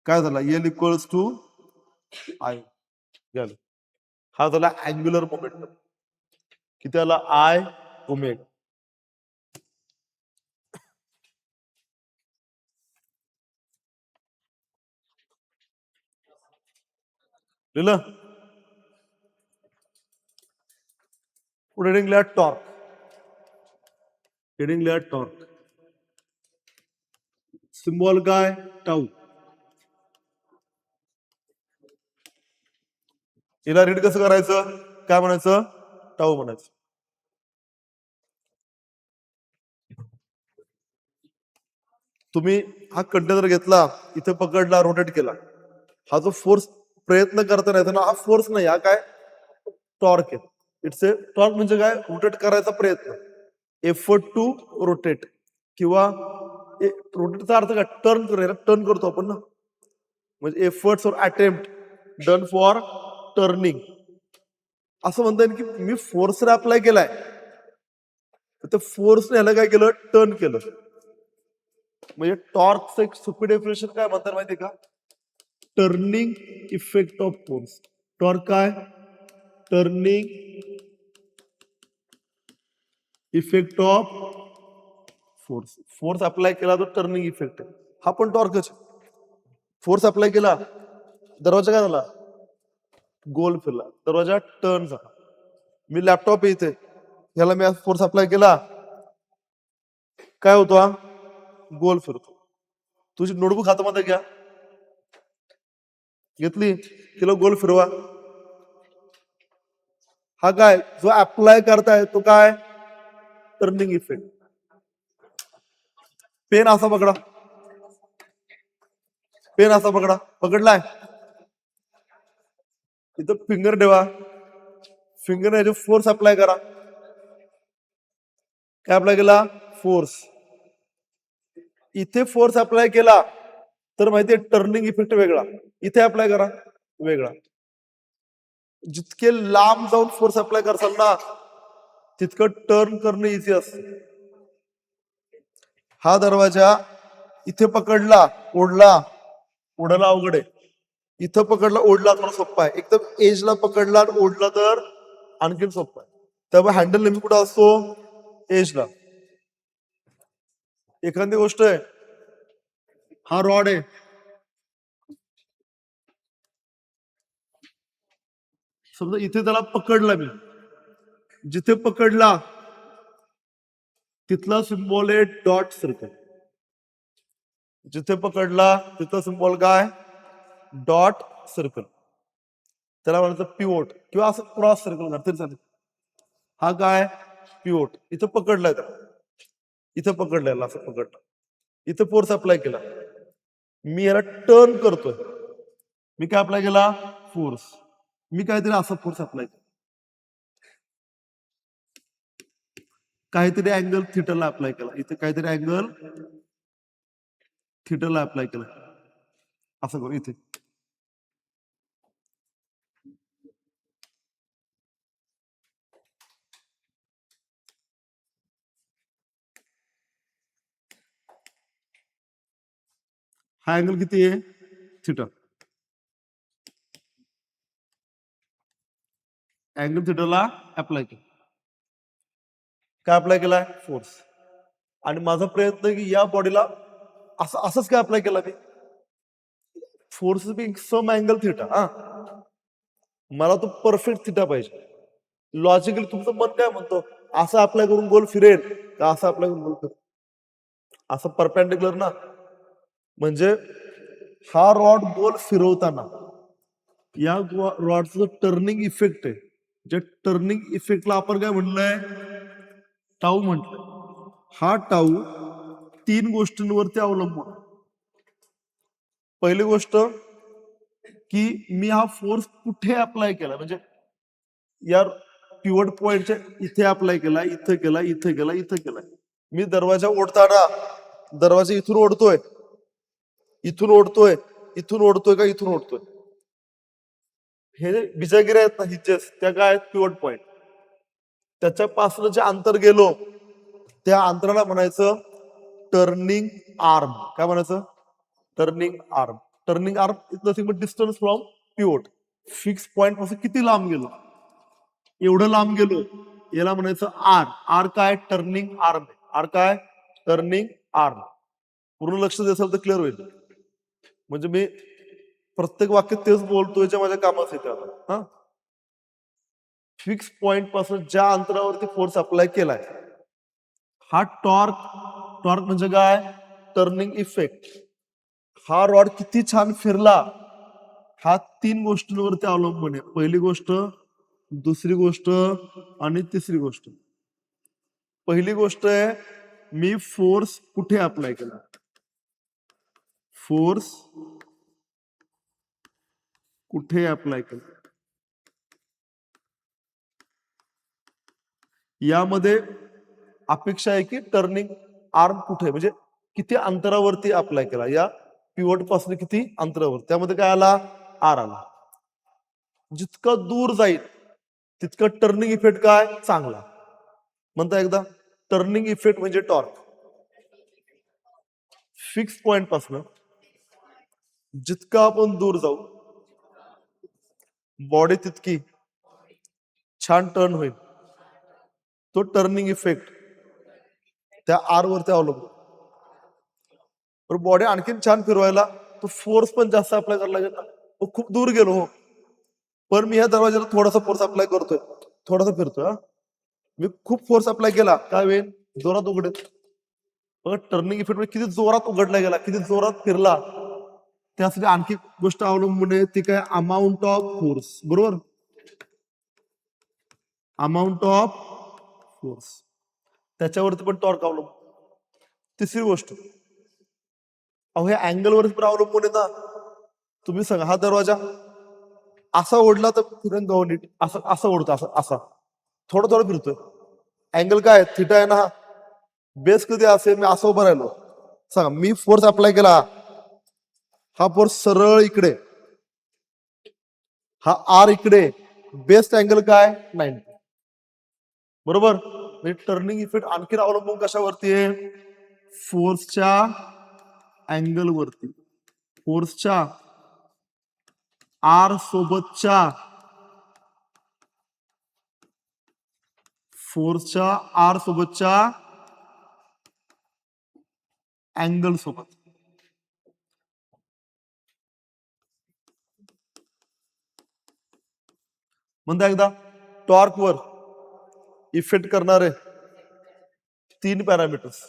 काय झाला? L equals to I. हा झाला अँग्युलर मोमेंटम. किती आला? I omega. लिहिलं? पुढे हेडिंग लिहा टॉर्क. हेडिंग लिहा टॉर्क. सिम्बॉल काय? टाऊ. हिला रीड कसं करायचं? काय म्हणायचं? टाऊ म्हणायचं. तुम्ही हा कंटेनर घेतला, इथे पकडला, रोटेट केला, हा जो फोर्स प्रयत्न करता नाही ना, हा फोर्स नाही, हा काय? टॉर्क आहे. It's a torque. म्हणजे काय? रोटेट करायचा प्रयत्न, एफर्ट टू रोटेट. किंवा रोटेटचा अर्थ काय? टर्न करायला. टर्न करतो आपण ना, म्हणजे एफर्ट्स और अटेम्प्ट डन फॉर टर्निंग. असं म्हणता येईल की मी फोर्स अप्लाय केलाय, तर फोर्सने ह्याला काय केलं? टर्न केलं. म्हणजे टॉर्कचं एक सोपी डेफिनेशन काय म्हणतात माहितीये का? Turning effect of force. Torque काय? Turning effect of force. Force apply केला तो टर्निंग इफेक्ट आहे. हा पण टॉर्कच. फोर्स अप्लाय केला, दरवाजा काय झाला? गोल फिरला, दरवाजा टर्न झाला. मी लॅपटॉप इथे, ह्याला मी फोर्स अप्लाय केला, काय होतो? हा गोल फिरतो. तुझी नोटबुक हातामध्ये घ्या, घेतली, तिला गोल फिरवा. हा काय? जो अप्लाय करताय तो काय? Turning effect. पेन असा पकडा, पेन असा पकडा, पकडलाय, इथं फिंगर ठेवा, फिंगर फोर्स अप्लाय करा. काय अप्लाय केला? फोर्स. इथे फोर्स अप्लाय केला तर माहितीये टर्निंग इफेक्ट वेगळा, इथे अप्लाय करा वेगळा. जितके लांब जाऊन फोर्स अप्लाय करसाल ना तितकं टर्न करणं इझी असतं. हा दरवाजा इथे पकडला ओढला, ओढायला अवघड आहे. इथं पकडला ओढला थोडा सोपा आहे. एकदम एजला पकडला आणि ओढला तर आणखीन सोपा आहे. त्यामुळे हँडल नेहमी कुठं असतो? एजला. एखादी गोष्ट आहे, हा रॉड आहे, समजा इथे त्याला पकडला मी, जिथे पकडला तिथला सिम्बॉल आहे डॉट सर्कल. जिथे पकडला तिथला सिम्बॉल काय? Dot circle. त्याला म्हणायचं पिवोट किंवा असं क्रॉस सर्कल तरी चालेल. हा काय? पिवोट. इथं पकडलाय त्याला, इथं पकडलाय, असं पकडलं, इथं फोर्स अप्लाय केला, मी याला टर्न करतोय, मी काय अप्लाय केला? फोर्स. मी काहीतरी असा फोर्स अप्लाय केला, काहीतरी अँगल थिटाला अप्लाय केला, इथे काहीतरी अँगल थिटाला अप्लाय केला, असं करू इथे. हा अँगल किती आहे? थिटा. अँगल थिटाला अप्लाय केला. काय अप्लाय केलाय? फोर्स. आणि माझा प्रयत्न आहे की या बॉडीला असंच काय अप्लाय केला मी? फोर्स बिंग सम अँगल थिटा. हा, मला तो परफेक्ट थिटा पाहिजे. लॉजिकली तुमचं मन काय म्हणतो? असं अप्लाय करून गोल फिरेल का असं अप्लाय करून गोल फिरेल? असं परपेंडिक्युलर ना. म्हणजे हा रॉड गोल फिरवताना या रॉडचं टर्निंग इफेक्ट आहे, ज्या टर्निंग इफेक्टला आपण काय म्हणलंय? टाऊ म्हटलंय. हा टाऊ 3 गोष्टींवरती अवलंबून. पहिली गोष्ट की मी हा फोर्स कुठे अप्लाय केला, म्हणजे या पिवट पॉइंटच्या इथे अप्लाय केला, इथं केला, इथं केला, इथं केला. मी दरवाजा ओढताना दरवाजा इथून ओढतोय, इथून ओढतोय, इथून ओढतोय का इथून ओढतोय? हे बिजागिऱ्या आहेत ना हिचेस, त्या काय आहेत? Pivot point. त्याच्यापासून जे अंतर गेलो त्या अंतराला म्हणायचं टर्निंग आर्म. काय म्हणायचं? Turning arm. Turning arm is nothing but distance from pivot. Fix point पासून किती लांब गेलो? एवढं लांब गेलो, याला म्हणायचं आर. आर काय? Turning arm. आर काय? Turning arm. पूर्ण लक्ष द्याल तर क्लिअर होईल. म्हणजे मी प्रत्येक वाक्यात तेच बोलतोय जे माझ्या कामात येते आता. हा, फिक्स पॉइंट पासून ज्या अंतरावरती फोर्स अप्लाय केलाय हा टॉर्क. टॉर्क म्हणजे काय? Turning effect. हा रॉड किती छान फिरला हा 3 गोष्टींवरती अवलंबून आहे. पहिली गोष्ट, दुसरी गोष्ट आणि तिसरी गोष्ट. पहिली गोष्ट आहे मी फोर्स कुठे अप्लाय केला. फोर्स कुठे अप्लाय केला, यामध्ये अपेक्षा आहे की टर्निंग आर्म कुठे, म्हणजे किती अंतरावरती अप्लाय केला, या पिवट पासून किती अंतरावर. त्यामध्ये काय आला? आर आला. जितकं दूर जाईल तितकं टर्निंग इफेक्ट काय? चांगला. म्हणता एकदा, टर्निंग इफेक्ट म्हणजे टॉर्क. फिक्स पॉइंट पासून जितकं आपण दूर जाऊ बॉडी तितकी छान टर्न होईल. तो टर्निंग इफेक्ट त्या आर वरती अवलंबून. बॉडी आणखीन छान फिरवायला तो फोर्स पण जास्त अप्लाय करायला लागेल ना. खूप दूर गेलो हो, पण मी ह्या दरवाजाला थोडासा फोर्स अप्लाय करतोय, थोडासा फिरतोय. मी खूप फोर्स अप्लाय केला काय वेळ जोरात उघडेल. टर्निंग इफेक्ट किती जोरात उघडला गेला, किती जोरात फिरला, त्यासाठी आणखी गोष्ट अवलंबून आहे ती काय? Amount of force. बरोबर, अमाऊंट ऑफ फोर्स, त्याच्यावरती पण टॉर्क अवलंबून. तिसरी गोष्ट, अहो हे अँगल वरती पण अवलंबून आहे ना. तुम्ही सांगा, हा दरवाजा असा ओढला तर फिरंग नीट, असं असं ओढतो, असं असा थोडं थोडं फिरतोय. अँगल काय? थिटा आहे ना. बेस कधी असेल, मी असं उभं राहिलो, सांगा मी फोर्स अप्लाय केला, हा फोर्स सरळ इकडे, हा आर इकडे, बेस्ट अँगल काय 90. बरोबर. म्हणजे टर्निंग इफेक्ट आणखी अवलंबून कशावरती आहे, फोर्सच्या अँगल वरती, फोर्सच्या आर सोबतच्या, फोर्सच्या आर सोबतच्या अँगल सोबत. म्हणता एकदा, टॉर्क वर इफेक्ट करणारे 3 पॅरामीटर्स.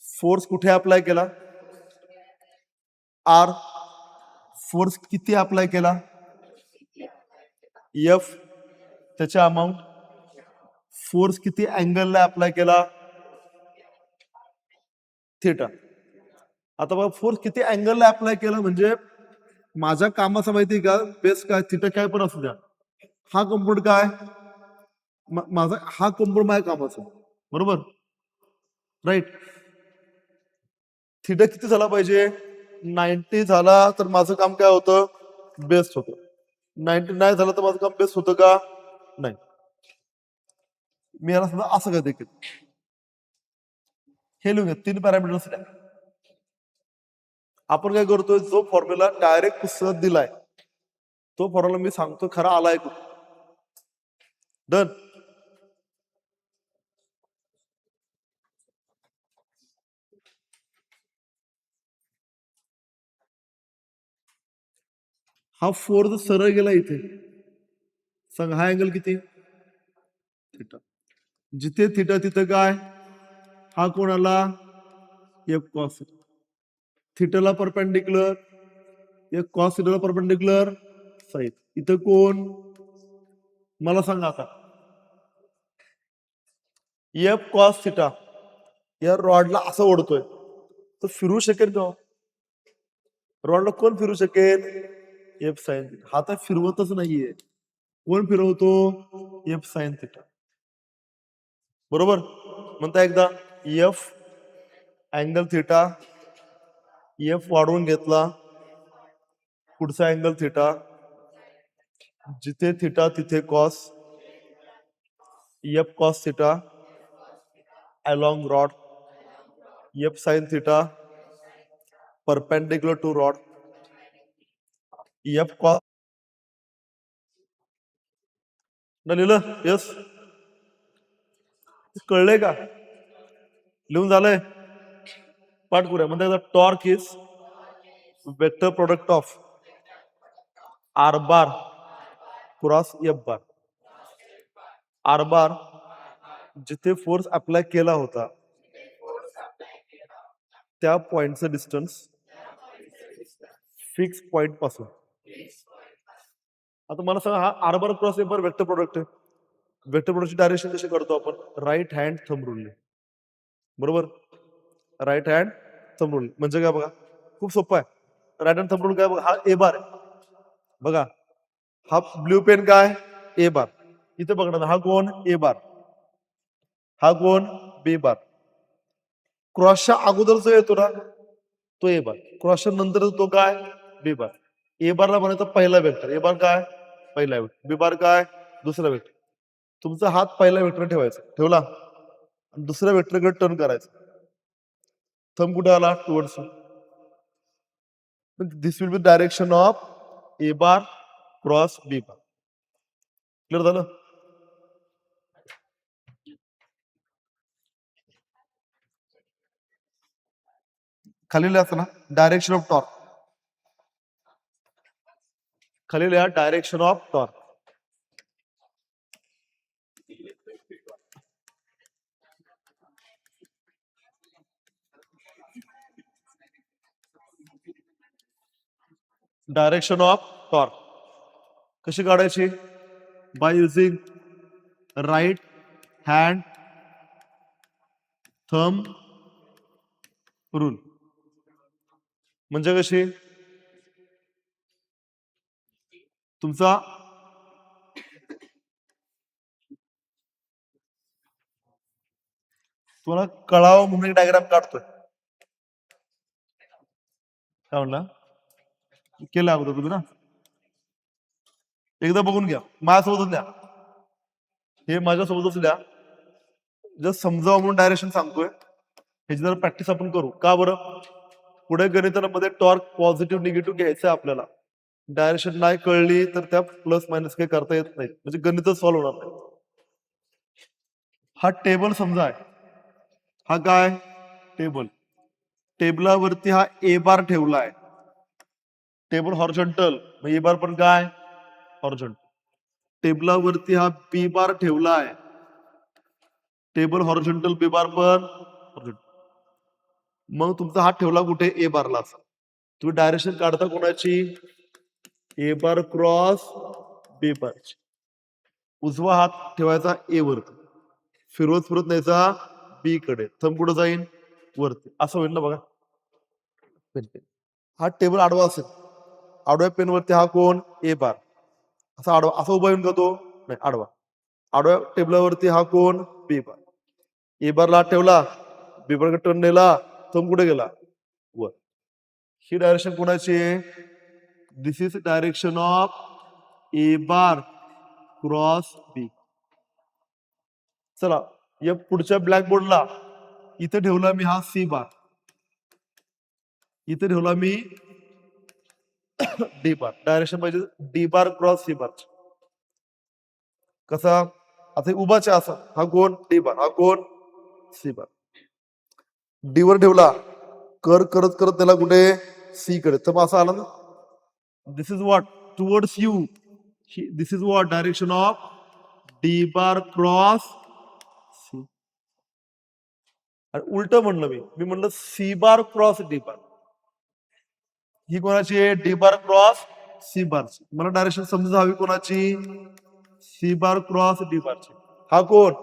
फोर्स कुठे अप्लाय केला, आर, फोर्स किती अप्लाय केला, एफ, त्याच्या अमाऊंट, फोर्स किती अँगलला अप्लाय केला, थिटा. आता बघा, फोर्स किती अँगलला अप्लाय केला म्हणजे माझ्या कामाचं माहिती का, बेस काय, थिटा काय पण असू द्या, हा कंपोनंट काय, माझा हा कंपोनंट माझ्या कामाचा, बरोबर, राईट. थिटा किती झाला पाहिजे, 90 झाला तर माझं काम काय होतं, बेस्ट होतं. 90 नाही झालं तर माझं काम बेस्ट होतं का, नाही. मी याला सुद्धा असं काय देखील हे लिहून घ्या, 3 पॅरामीटर्स द्या. आपण काय करतोय, जो फॉर्म्युला डायरेक्ट पुस्तकात दिलाय तो फॉर्म्युला मी सांगतो खरा आलाय कुठे. डन. हा फोर्स सरळ गेला इथे, सांगा हा अँगल किती, थिटा. जिथे थिटा तिथे काय, हा कोण आला, एफ कॉस. थिटाला परपेंडिक्युलर, एक कॉस थिटाला परपेंडिक्युलर साईड. इथं कोण, मला सांगा आता, एफ कॉस थिटा या रॉडला असं ओढतोय तर फिरू शकेल का, रॉडला कोण फिरू शकेल, एफ साइन थिटा. हा तर फिरवतच नाहीये, कोण फिरवतो, एफ साइन थिटा. बरोबर. म्हणता एकदा, एफ अँगल थिटा, एफ वाढवून घेतला, पुढचा अँगल थिटा, जिथे थिटा तिथे cos, F cos theta along rod, F sine theta perpendicular to rod, F cos. लिहिलं, यस, कळलंय का, लिहून झालंय, पाठ करूया. म्हणता torque is vector product of r bar cross F bar. R bar जिथे फोर्स अप्लाय केला होता त्या पॉइंटचं डिस्टन्स फिक्स पॉइंट पासून. आता मला सांगा, हा r bar cross F bar vector product आहे. वेक्टर प्रोडक्टची डायरेक्शन कशी करतो आपण, राईट हँड थंब रूलने, बरोबर. राईट हँड थंब रूल म्हणजे काय बघा, खूप सोपं आहे. राईट हँड थंब रूल काय बघा, हा ए बार आहे बघा, हा ब्ल्यू पेन काय, ए बार. इथे बघणार, हा कोण, ए बार, हा कोण, बी बार. क्रॉसच्या अगोदर जो येतो ना तो ए बार, क्रॉसच्या नंतर तो काय, बी बार. ए बारला म्हणायचं पहिला वेक्टर, ए बार काय, पहिला वेक्टर, बी बार काय, दुसरा वेक्टर. तुमचा हात पहिला वेक्टर ठेवायचा, ठेवला, दुसऱ्या वेक्टरकडे टर्न करायचं, थंब कुठे आला, towards. This will be direction of A bar cross B bar. Clear झालं. खाली लिहायचं ना, डायरेक्शन ऑफ टॉर्क, खाली लिहा direction of torque. Direction of torque कशी काढायची, by using right hand thumb rule. म्हणजे कशी, तुमचा तुम्हाला कळावं म्हणून डायग्राम काढतोय. काय म्हणला केलं अगोदर तुम्ही ना, एकदा बघून घ्या माझ्यासोबतच द्या, हे माझ्यासोबतच द्या. जस्ट समजावं म्हणून डायरेक्शन सांगतोय. ह्याची जर प्रॅक्टिस आपण करू. का बरं? पुढे गणितामध्ये टॉर्क पॉझिटिव्ह निगेटिव्ह घ्यायचं आपल्याला. डायरेक्शन नाही कळली तर त्या प्लस मायनस काही करता येत नाही, म्हणजे गणितच सॉल्व्ह होणार नाही. हा टेबल समजा आहे, हा काय टेबल, टेबलावरती हा ए बार ठेवला आहे. टेबल हॉरिझॉन्टल, मग ए बार पण काय हॉरिझॉन्टल. टेबलावरती हा बी बार ठेवला आहे. टेबल हॉरिझॉन्टल, बी बार पण हॉरिझॉन्टल. मग तुमचा हात ठेवला कुठे ए बारला. असा तुम्ही डायरेक्शन काढता कोणाची, ए बार क्रॉस बी बार. उजवा हात ठेवायचा ए वरती, फिरवत फिरवत न्यायचा बी कडे, थंब कुठं जाईल वरती, असं होईल ना बघा. हा टेबल आडवा असेल, आडव्या पेनवरती हा कोण ए बार, असा आडवा असा उभा येऊन जातो नाही आडवा. आडव्या टेबलावरती हा कोण बी बार. ए बारला हात ठेवला, बी बार टर्न नेला, थंब कुठे गेला वर. ही डायरेक्शन कोणाची आहे? This is direction of A bar cross B. चला या पुढच्या ब्लॅकबोर्डला इथे ठेवला मी हा सी बार, इथे ठेवला मी डी बार. डायरेक्शन पाहिजे डी बार क्रॉस सी बार. कसा? आता उभाच आहे असा, हा कोण डी बार, हा कोण सी बार. डी वर ठेवला, कर करत करत त्याला कुठे सी कडे, तर असा आला ना. This is what towards you, this is what direction of D bar cross C. आणि उलट म्हणलं मी म्हणलं C bar cross D bar. ही कोणाची आहे? D bar cross C bar. मला डायरेक्शन समजा हवी कोणाची? सी बार क्रॉस डी बारची. हा कोण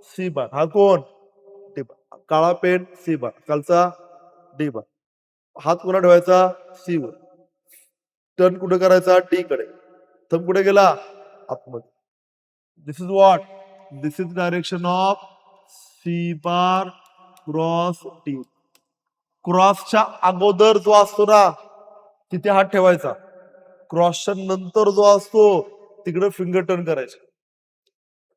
सी बार, हा कोण डी बार. काळा पेन सी बार, खालचा डी बार. हात कुणा ठेवायचा सी वर, टर्न कुठे करायचा डी कडे, थंब कुठे गेला आतमध्ये. This is what, this is direction of C bar cross D. क्रॉसच्या अगोदर जो असतो ना तिथे हात ठेवायचा, क्रॉसच्या नंतर जो असतो तिकडे फिंगर टर्न करायचे.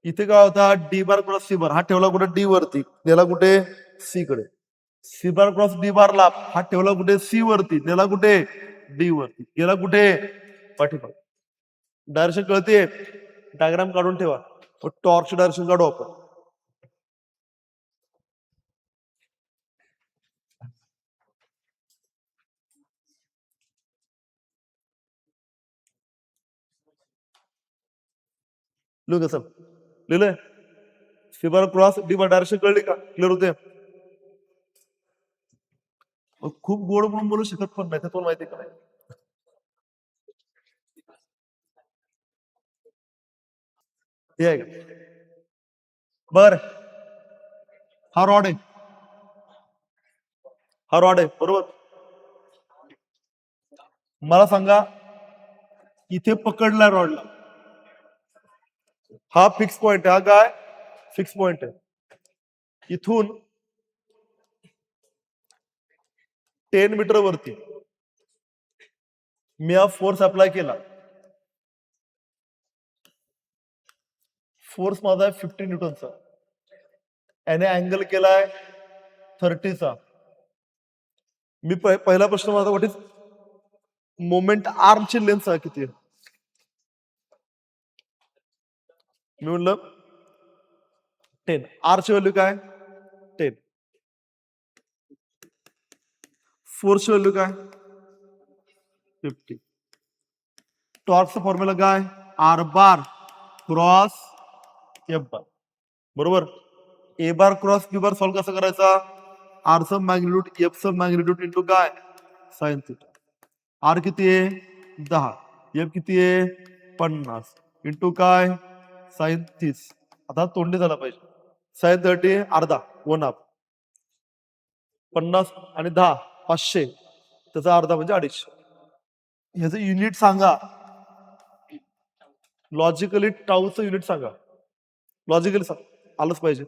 इथे काय होता डी बार क्रॉस सी बार, हात ठेवला कुठे डी वरती, नेला कुठे सी कडे. सी बार क्रॉस डी बारला हात ठेवला कुठे सी वरती, नेला कुठे डी वरती, गेला कुठे पाठीमागे. डायरेक्शन कळते? डायग्राम काढून ठेवा. टॉर्च डायरेक्शन काढू आपण. लिहू कसं लिहिलंय? सी बार क्रॉस डी बार डायरेक्शन कळली का? क्लिअर होते? खूप गोड म्हणून बोलू शकत पण नाही, तुम्हाला माहिती का नाही. हे आहे का? बर, हा रॉड आहे, हा रॉड आहे बरोबर. मला सांगा इथे पकडला रॉडला, हा फिक्स पॉइंट आहे, हा काय फिक्स पॉइंट आहे. इथून 10 मीटर वरती मी हा फोर्स अप्लाय केला. फोर्स माझा आहे 50 न्यूटनचा, याने अँगल केलाय 30चा. मी पहिला प्रश्न माझा व्हॉट इज मोमेंट आर्मची लेंथ किती आहे? मी म्हणलं 10. आरची व्हॅल्यू काय 10. फोर्सची व्हॅल्यू काय 50. टॉर्कचा फॉर्म्युला काय R bar cross F bar बरोबर. A bar cross B bar solve कसा करायचा? आर चं मॅग्निट्यूड एफ चं मॅग्निट्यूड इंटू काय साइन थिटा. आर किती आहे 10, एफ किती आहे 50 इंटू काय साइन 30. आता तोंडी झाला पाहिजे. साइन 30 अर्धा 1/2, 50 आणि 10 500, त्याचा अर्धा म्हणजे 250. ह्याचं युनिट सांगा, लॉजिकली टाऊचं युनिट सांगा. लॉजिकली सांग आलंच पाहिजे.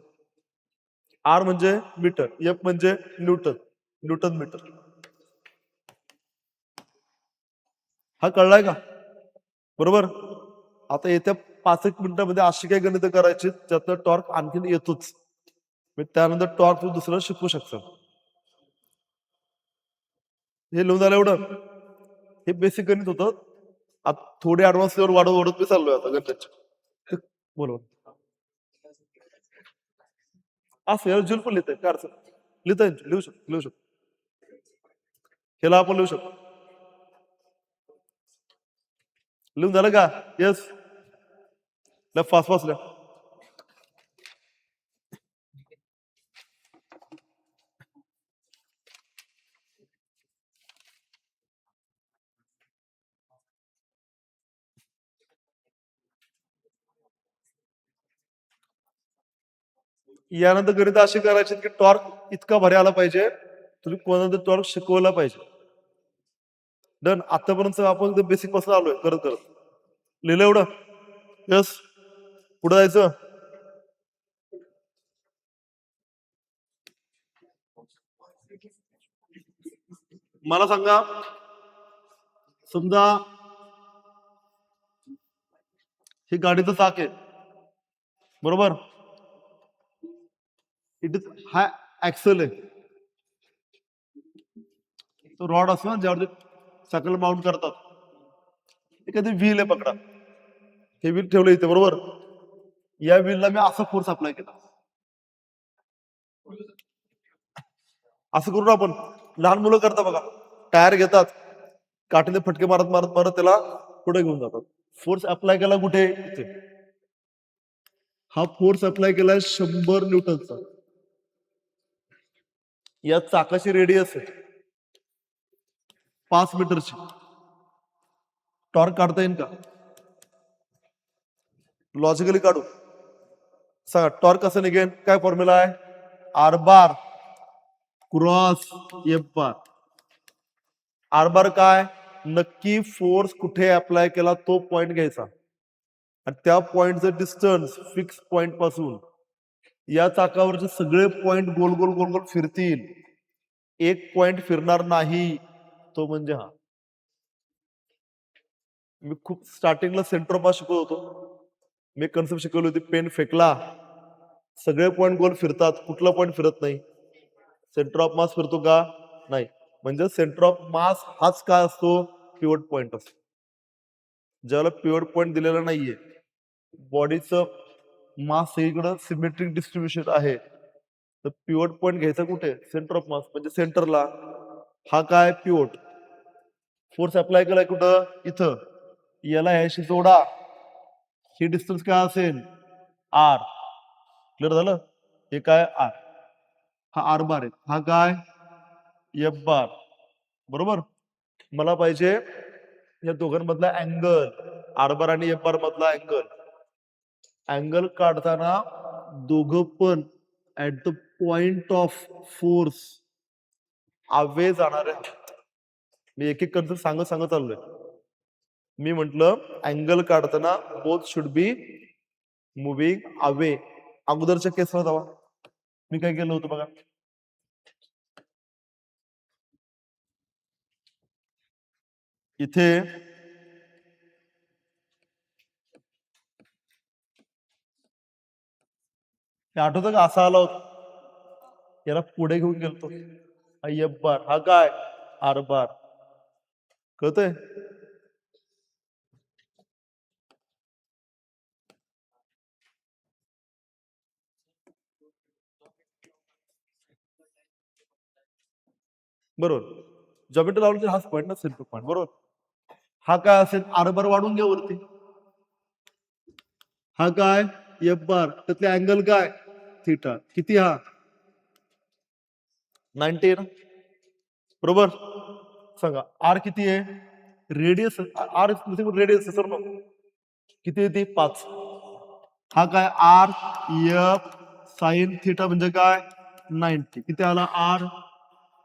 आर म्हणजे मीटर, एफ म्हणजे न्यूटन, न्यूटन मीटर. हा कळलाय का? बरोबर. आता येत्या 5 एक मिनिटांमध्ये अशी काही गणितं करायची ज्यातनं टॉर्क आणखीन येतोच. त्यानंतर टॉर्क तू दुसरं शिकू शकतो. हे लिहून झालं एवढं. हे बेसिक गणित होतं. आता थोडे ऍडव्हान्स लेवल वाढवत वाढवत मी चाललोय आता गणिताची. बरोबर. असं याला जूल पण लिहिता काय अडचण लिहिता येईल, लिहू शकतो. ह्याला आपण लिहू शकतो. लिहून झालं का? येस. फास्ट फास्ट लिहा. यानंतर गणित अशी करायची की टॉर्क इतका भारी आला पाहिजे, तुम्ही कोणाला टॉर्क शिकवला पाहिजे. डन. आतापर्यंत आपण बेसिक पासून आलोय करत करत. लिहिलं एवढं? यस. पुढे जायचं. मला सांगा, समजा हे गाडीचं चाक आहे, बरोबर. इट इज हा ऍक्सल आहे, तो रॉड असतो ना ज्यावरती चाकाला माउंट करतात. एखादी व्हील आहे पकडा, हे व्हील ठेवलं इथे, बरोबर. या व्हीलला मी असा फोर्स अप्लाय केला, असं करून आपण लहान मुलं करता बघा, टायर घेतात, काठीने फटके मारत मारत मारत त्याला पुढे घेऊन जातात. फोर्स अप्लाय केला कुठे? इथे. हा फोर्स अप्लाय केलाय 100 न्यूटनचा. या चाकाची रेडियस आहे 5 मीटरची. टॉर्क काढता येईल का? लॉजिकली काढू. सांगा टॉर्क कसं निघेल? काय फॉर्म्युला आहे? R bar cross F bar. R bar काय? नक्की फोर्स कुठे अप्लाय केला तो पॉइंट घ्यायचा आणि त्या पॉइंटचं डिस्टन्स फिक्स पॉइंट पासून या चाकावरचे सगळे पॉइंट गोल गोल गोल गोल फिरतील, एक पॉइंट फिरणार नाही, तो म्हणजे हा. मी खूप स्टार्टिंगला सेंटर ऑफ मास शिकवत होतो. मी कन्सेप्ट शिकवली होती, पेन फेकला, सगळे पॉइंट गोल फिरतात, कुठला पॉइंट फिरत नाही. सेंटर ऑफ मास फिरतो का? नाही. म्हणजे सेंटर ऑफ मास हाच काय असतो? पिवट पॉइंट असतो. ज्याला पिवट पॉइंट दिलेला नाहीये, बॉडीचं मास सगळीकडे सिमेट्रिक डिस्ट्रीब्युशन आहे, तर पिवट पॉइंट घ्यायचा कुठे? सेंटर ऑफ मास म्हणजे सेंटरला. हा काय? पिवट. फोर्स अप्लाय केलाय कुठं? इथं. याला ह्याशी जोडा, ही डिस्टन्स काय असेल? आर. क्लिअर झालं? हे काय? आर. हा आर बार आहे, हा काय? F bar. बरोबर. मला पाहिजे या दोघांमधला अँगल, आर बार आणि एफ बार मधला अँगल. अँगल काढताना दोघं पण at the point of force away जाणारे आहेत. मी एक एक कन्सेप्ट सांगत सांगत चाललोय. मी म्हंटल अँगल काढताना both should be moving away. अगोदरच्या केसला जावा, मी काय केलं होतं बघा. इथे आठवतं का? असा आला होता, याला पुढे घेऊन गेलतो. हा एफ बार, हा काय? R bar. कळतंय? बरोबर. जॉमेट्री लावलं तर हाच पॉईंट ना, सेंटर पॉईंट. बरोबर. हा काय असेल? आर बार वाढून घ्या वरती. हा काय? F bar. त्यातले अँगल काय? थिटा. किती? हा 90 ना, बरोबर. सांगा आर किती आहे? रेडियस आर रेडियस सर मग किती येते? 5. हा काय? आर एफ साइन थिटा म्हणजे काय? 90. किती आला? आर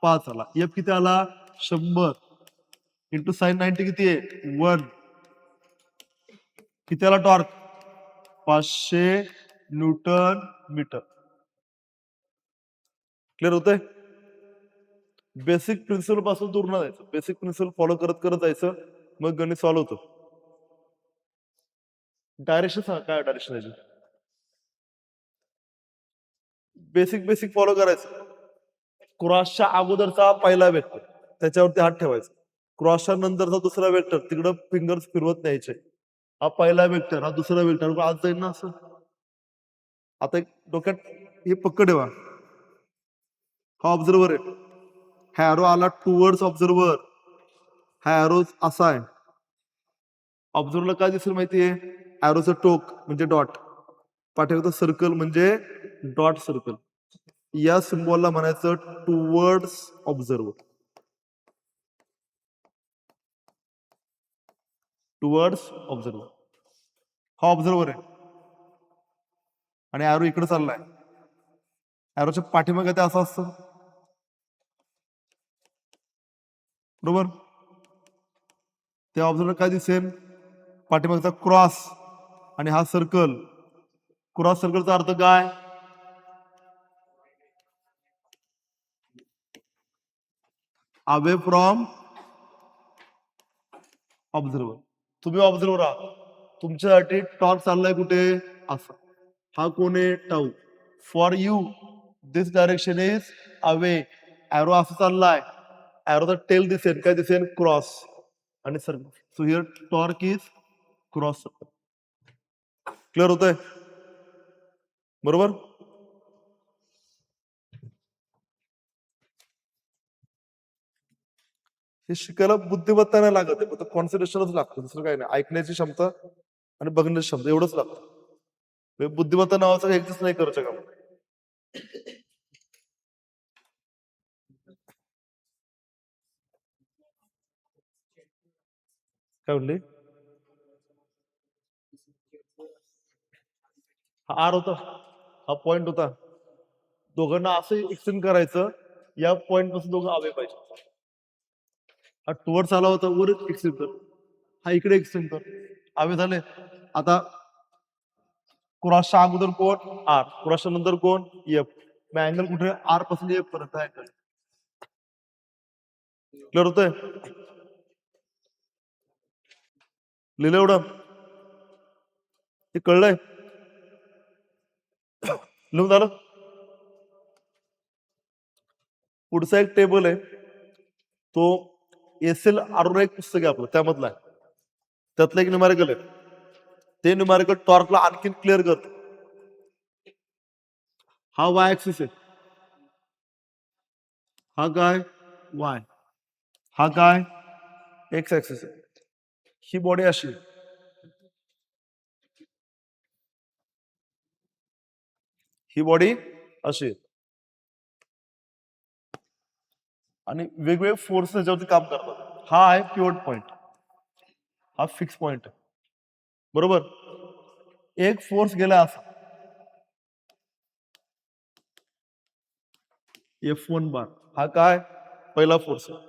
5 आला. एफ किती आला? 100 इंटू साइन 90 किती आहे? 1. किती आला टॉर्क? 500 न्यूटन मीटर. क्लिअर होतंय? बेसिक प्रिन्सिपल पासून दूर न जायचं, बेसिक प्रिन्सिपल फॉलो करत करत जायचं, मग गणित सॉल्व्ह होतं. डायरेक्शन सांगा, काय डायरेक्शन आहे? बेसिक बेसिक फॉलो करायचं. क्रॉसच्या अगोदरचा पहिला वेक्टर त्याच्यावरती हात ठेवायचा. क्रॉसच्या नंतरचा दुसरा वेक्टर तिकडं फिंगर्स फिरवत न्यायचे. हा पहिला वेक्टर, हा दुसरा वेक्टर आज जाईल ना असं. आता एक डोक्यात हे पक्क ठेवा, हा ऑब्झर्वर आहे, हा ॲरो आला टुवर्ड्स ऑब्झर्वर, हा ॲरो असा आहे. ऑब्झर्वरला काय दिसेल माहितीये? ॲरोचं टोक म्हणजे डॉट, पाठीवरचं सर्कल म्हणजे डॉट सर्कल. या सिम्बॉलला म्हणायचं टुवर्ड्स ऑब्झर्वर. टुवर्ड्स ऑब्झर्वर, हा ऑब्झर्वर आहे आणि ॲरो इकडे चाललाय. ॲरोच्या पाठीमागे ते असं असतं, बरोबर? त्या ऑब्झर्वर काय दिसेल? पाठीमागचा क्रॉस आणि हा सर्कल. क्रॉस सर्कलचा अर्थ काय? Away from observer. तुम्ही ऑब्झर्वर आहात, तुमच्यासाठी टॉर्क चाललाय कुठे? असं. हा कोण आहे? Tau. For you this direction is away. Arrow असं चाललाय, ॲरोचा टेल दिसेल, काय दिसेल? क्रॉस आणि circle. So here torque is cross circle. Clear होतंय? बरोबर? हे शिकायला बुद्धिमत्ता नाही लागत आहे, फक्त कॉन्सन्ट्रेशनच लागतं, दुसरं काही नाही. ऐकण्याची क्षमता आणि बघण्याची क्षमता एवढंच लागतं. बुद्धिमत्ता नावाचं एक्झिस्ट नाही करायचं काम. काय म्हणले? हा आर होता, हा पॉइंट होता. दोघांना असं एक्सटेंड करायचं, या पॉइंट पासून दोघं आवे पाहिजे. हा टुवर्ड्स आला होता, वर एक्सटेंड कर, हा इकडे एक्सटेंड कर, आवे झाले. आता क्रॉसच्या अगोदर कोण? आर. क्रॉसच्या नंतर कोण? एफ. मग अँगल कुठे? आर पासून एफ पर्यंत अँगल. क्लिअर होतंय? लिहिलं एवढं? हे कळलंय? लिहून झालं? पुढचा एक टेबल आहे, तो एस.एल. अरुणा एक पुस्तक आहे आपलं, त्यामधला आहे. त्यातलं एक न्यूमॅरिकल आहे, ते न्यूमॅरिकल टॉर्कला आणखीन क्लिअर करतं. हा वाय ऍक्सिस आहे, हा काय? वाय. हा काय? एक्स ऍक्सिस आहे. ही बॉडी अशी, ही बॉडी अशी, आणि वेगवेगळे फोर्स त्याच्यावरती काम करतात. हा आहे पिवट पॉइंट, हा फिक्स पॉइंट आहे, बरोबर? एक फोर्स गेला असा, F1 बार, हा काय? पहिला फोर्स आहे.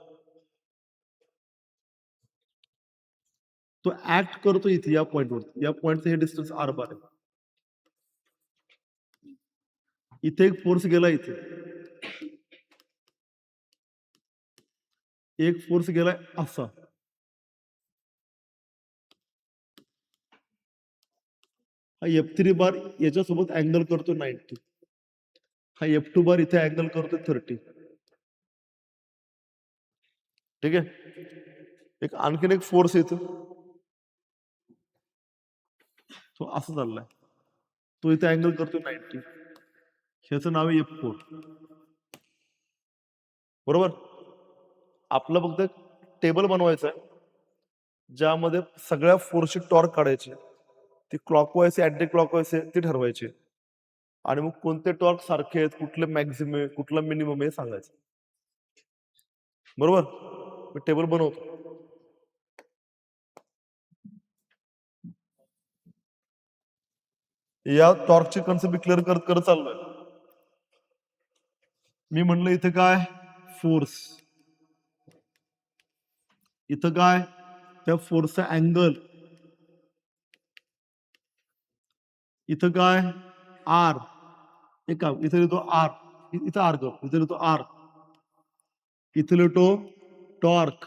तो ऍक्ट करतो इथे या पॉइंटवरती, या पॉइंटचं हे डिस्टन्स आर बार आहे. इथे एक फोर्स गेला, इथे एक फोर्स गेलाय असा, हा F3 बार याच्यासोबत अँगल करतो 90, हा F2 बार इथे अँगल करतो 30. ठीक आहे? एक आणखीन एक फोर्स येतो, तो असं चाललाय, तो इथे अँगल करतो 90, ह्याचं नाव आहे F4. बरोबर? आपलं फक्त टेबल बनवायचं आहे, ज्यामध्ये सगळ्या फोर्सची टॉर्क काढायची, ती क्लॉकवाईज अँटी क्लॉकवाईज आहे ती ठरवायची, आणि मग कोणते टॉर्क सारखे आहेत, कुठले मॅक्झिमम आहे, कुठला मिनिमम आहे सांगायचं. बरोबर? मी टेबल बनवतो. या टॉर्कची कन्सेप्ट क्लिअर करत करत चाललोय. मी म्हणलं इथे काय? फोर्स. इथं काय? त्या फोर्सचा अँगल. इथं काय? आर. एक काम इथे देतो आर, इथं आर करतो, इथं लिहितो आर, इथं लिहितो टॉर्क,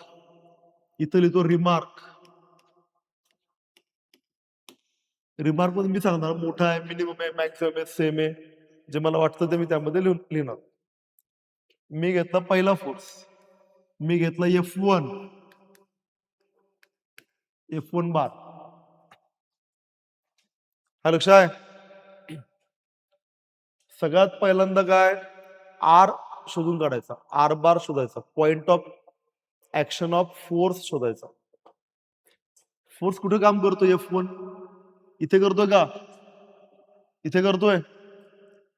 इथं लिहितो रिमार्क. रिमार्क मध्ये मी सांगणार मोठा आहे, मिनिमम आहे, मॅक्सिमम आहे, सेम आहे, जे मला वाटतं ते मी त्यामध्ये लिहिणार. मी घेतला पहिला फोर्स, मी घेतला F1, F1 बार. हा लक्ष आहे. सगळ्यात पहिल्यांदा काय, आर शोधून काढायचा, आर बार शोधायचा, point of action of force शोधायचा. फोर्स कुठे काम करतोय? F1 इथे करतोय का? इथे करतोय.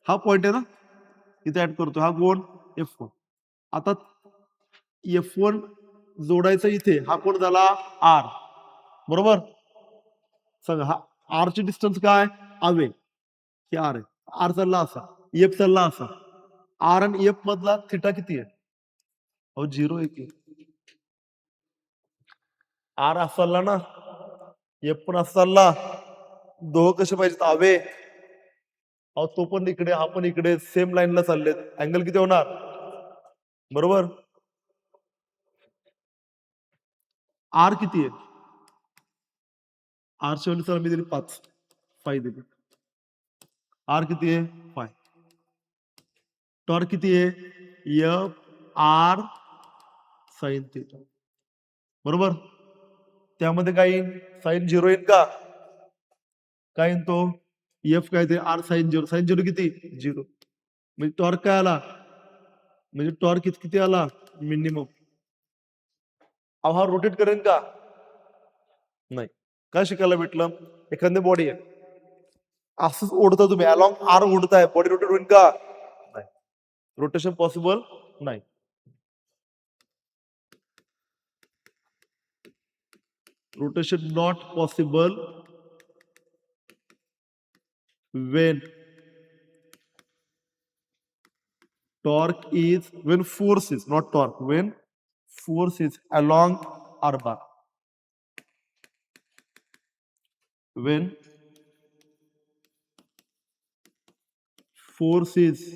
हा पॉइंट आहे ना, इथे ऍड करतोय. हा कोण? F1. आता F1 जोडायचा इथे, हा कोण झाला? आर. बरोबर. सांगा, हा आर ची डिस्टन्स काय? अवे की आर आहे. आर चालला असा, एफ चालला असा. आर आणि एफ मधला थिटा किती आहे? अहो 0 आहे की. आर असा चालला ना, एफ पण असा चालला, दोघं कसे पाहिजेत? आवे. अहो तो पण इकडे, हा पण इकडे, सेम लाईनला चाललेत. अँगल किती होणार? बरोबर. आर किती आहे? आर ची व्हॅल्यू मी दिली 5, 5 दिली. आर किती आहे? 5. टॉर्क किती आहे? F r sine theta. बरोबर. त्यामध्ये काय येईल? साइन 0 येईल का? काय येईल तो? एफ काय ते? R sign 0. साइन 0 किती? 0. म्हणजे टॉर्क काय आला? म्हणजे टॉर्क किती आला? मिनिमम. अहो हा रोटेट करेन का? नाही. काय शिकायला भेटलं? एखादी बॉडी आहे, असंच ओढता तुम्ही, अलॉंग आर ओढताय, बॉडी रोटेट होईल का? नाही. रोटेशन पॉसिबल नाही. Rotation not possible when torque is, when force is, not torque, when force is along r bar, when force is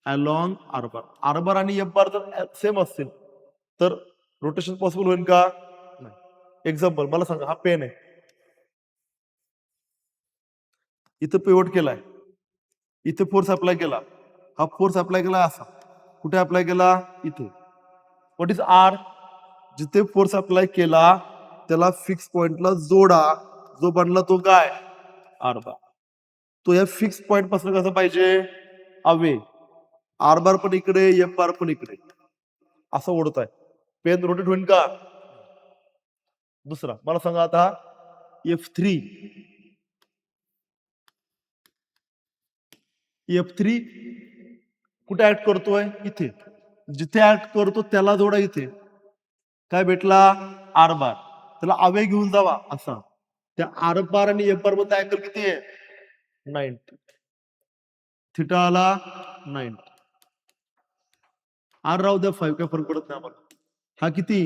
along r bar. r bar आणि f bar जर same असतील तर rotation possible होईल का? नाही. Example मला सांगा, हा पेन आहे, इथं पिवट केलाय, इथे फोर्स अप्लाय केला, हा फोर्स अप्लाय केला असा, कुठे अप्लाय केला? इथे. What is r? जिथे फोर्स अप्लाय केला त्याला फिक्स पॉइंटला जोडा, जो बनला तो काय? R bar. तो या फिक्स पॉइंट पासून कसा पाहिजे? अवे. आर बार पण इकडे, एफ बार पण इकडे, असं ओढताय. पेन रोटेट होईल का? दुसरा मला सांगा आता, F3, F3 कुठे ऍड करतोय? इथे. जिथे ऍड करतो त्याला जोडा इथे. काय भेटला? R bar. त्याला अवे घेऊन जावा असा. त्या आर बार आणि एफ बार मध्ये अँगल किती आहे? 90. थिटा आला 90. आर राहू द्या, 5 काय फरक पडत नाही आम्हाला. हा किती?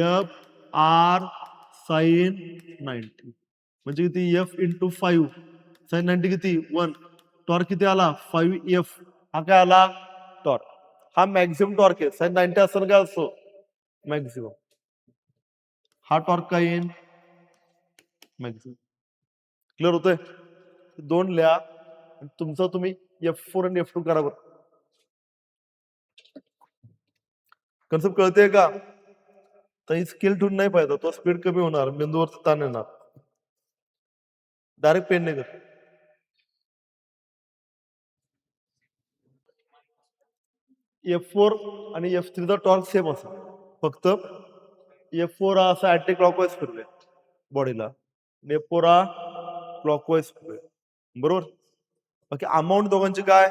F r sine 90. म्हणजे किती? एफ इंटू 5 साइन 90 किती? 1. टॉर्क किती आला? 5F. हा काय आला? टॉर्क. हा मॅक्झिमम टॉर्क आहे. साइन 90 असताना काय असतो? मॅक्झिमम. हा टॉर्क काय येईल? मॅक्झिमम. क्लिअर होतंय? 2 लिहा, तुमचा तुम्ही F4 आणि F2 करा बरं. कन्सेप्ट कळतेय का? तर स्किल ठेवून नाही पाहिजे, तो स्पीड कमी होणार, बिंदूवरचा ताण येणार. डायरेक्ट पेन नाही कर. F4 आणि F3 चा टॉर्क सेम असेल, फक्त F4 हा असा अँटी क्लॉकवाईज फिरवेल बॉडीला, F4 हा क्लॉकवाईज फिरवेल. बरोबर. बाकी अमाऊंट दोघांची काय?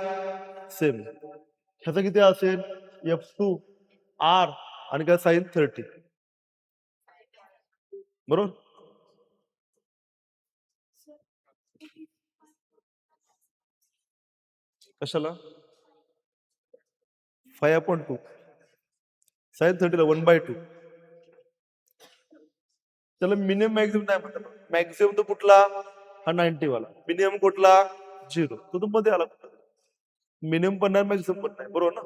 सेम. ह्याचा किती असेल? F2 R आणि काय? साइन 30. बरोबर. कशाला? 5/2 साइन 30 ला 1/2. त्याला मिनिमम मॅक्झिमम नाही म्हणतात. मॅक्झिमम तो कुठला? हा 90 वाला. मिनिमम कुठला? 0. तो मध्ये आला. मिनिमम पण नाही मॅक्सिमम पण नाही, बरोबर ना.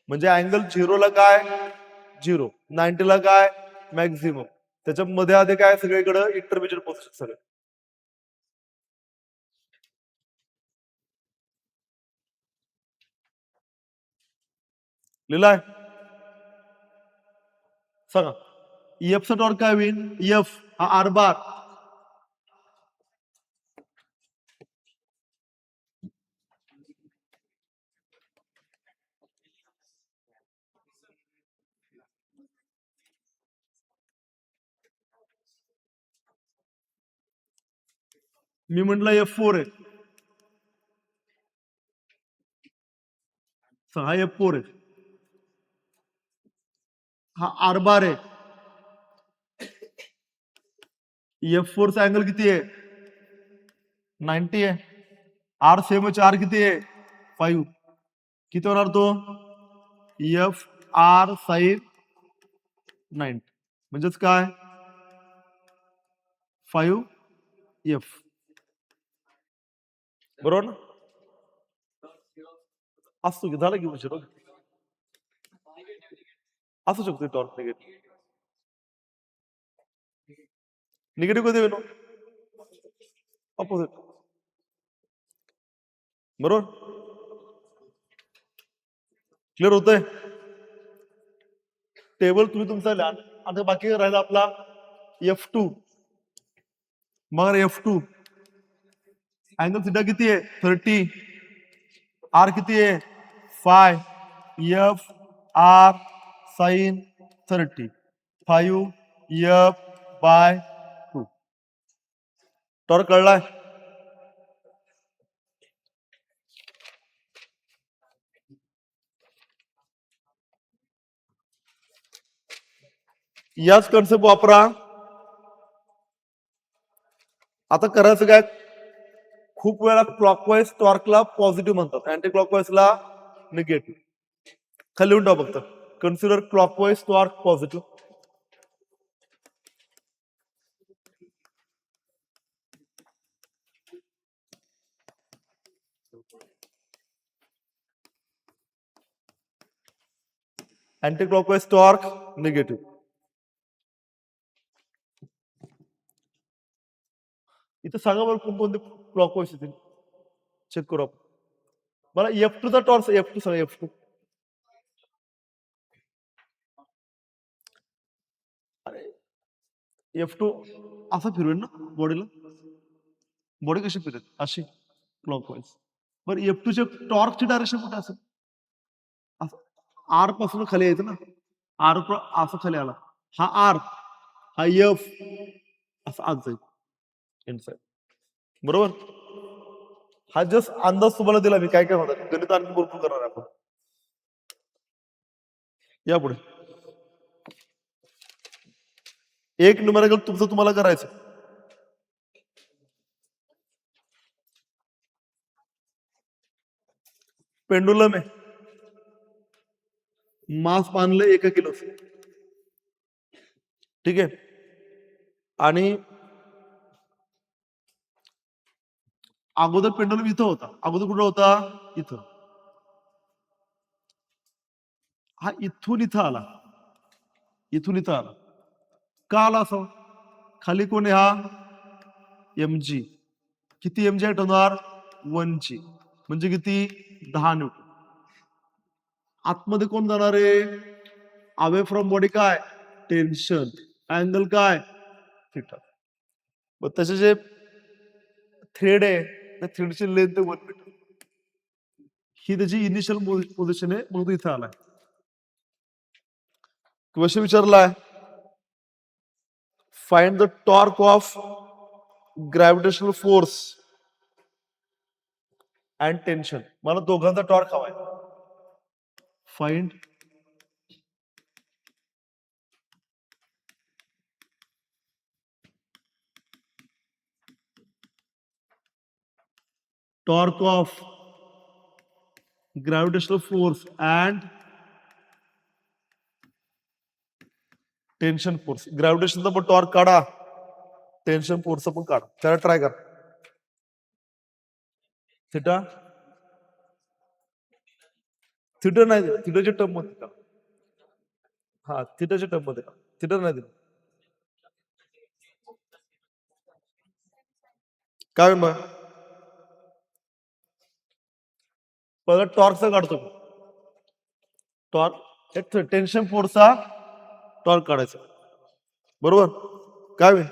म्हणजे अँगल 0 ला काय 0, 90 ला काय मॅक्झिमम, त्याच्या मध्ये आधी काय सगळीकडे इंटरमिजिएट पोझिशन सगळे. लिहिलाय सांगा. एफ चा टॉर्क काय होईल, एफ हा आर बार मी म्हटलं F4 आहे, हा F4 आहे, हा आर बार आहे. F4 चा अँगल किती आहे 90 आहे. आर सेम आर किती आहे 5, किती होणार तो एफ आर साईन 90, म्हणजेच काय 5F, बरोबर ना. असतो की झालं की म्हणजे असू शकतो टॉर्क निगेटिव्ह. निगेटिव्ह कधी वेनो ऑपोजिट, बरोबर. क्लिअर होतंय. टेबल तुम्ही तुमचा लिहा. आता बाकी राहिला आपला F2, मग F2 अँगल थिटा किती आहे 30, आर किती आहे 5, F r sign 30, 5F/2. Torque कळलाय. याच कन्सेप्ट वापरा. आता करायचं काय, खूप वेळा क्लॉकवाईज टॉर्कला पॉझिटिव्ह म्हणतात, अँटी क्लॉकवाईजला निगेटिव्ह. खाली लिहून टाका फक्त, consider clockwise torque positive, anti clockwise torque negative. इथं सांगा बरं कोणकोणते क्लॉकवाईज येतील, चेक करू आपण. मला F2 चा टॉर्क F2 सांगा. F2 F2 असं फिरवेल ना बॉडीला, बॉडी कशी फिरेल अशी क्लॉकवाईज. बरं F2 च्या टॉर्कची डायरेक्शन कुठे असेल, आर पासून खाली यायचं ना, आर असं खाली आला, हा आर हा एफ असं आत जाईल इनसाइड, बरोबर. हा जस्ट अंदाज तुम्हाला दिला मी, काय काय होणार गणित आणखी भरपूर करणार आपण. या पुढे एक न्यूमेरिकल तुमचं तुम्हाला करायचं. पेंडुलम आहे, मास बांधलं 1 किलो, ठीक आहे. आणि अगोदर पेंडुलम इथं होता, अगोदर कुठं होता इथं, हा इथून इथं आला, इथून इथं आला. का आला असं, खाली कोण आहे हा mg, किती mg होणार 1g, म्हणजे किती 10 न्यूटन. आतमध्ये कोण जाणार आहे, अवे फ्रॉम बॉडी काय टेन्शन, अँगल काय थिटा. मग त्याचे जे थ्रेड आहे त्या थ्रेडची लेंथ 1 मीटर, ही त्याची इनिशियल पोझिशन आहे, म्हणून तो इथं आलाय. क्वेश्चन विचारलाय find the torque of gravitational force and tension. मला दोघांचा टॉर्क हवाय. Find torque of gravitational force and tension force. ग्रॅव्हिटेशनचा पण टॉर्क काढा, टेन्शन फोर्सचा पण काढा, त्याला ट्राय करा. थिटा थिटा नाही दिलं, थिटाच्या टर्म मध्ये का? हा, थिटाच्या टर्म मध्ये का? थिटा नाही दिलं. काय मग पहिला टॉर्कचा काढतो. टॉर्क टेन्शन फोर्सचा टॉर्क काढायचा, बरोबर? काय होईल?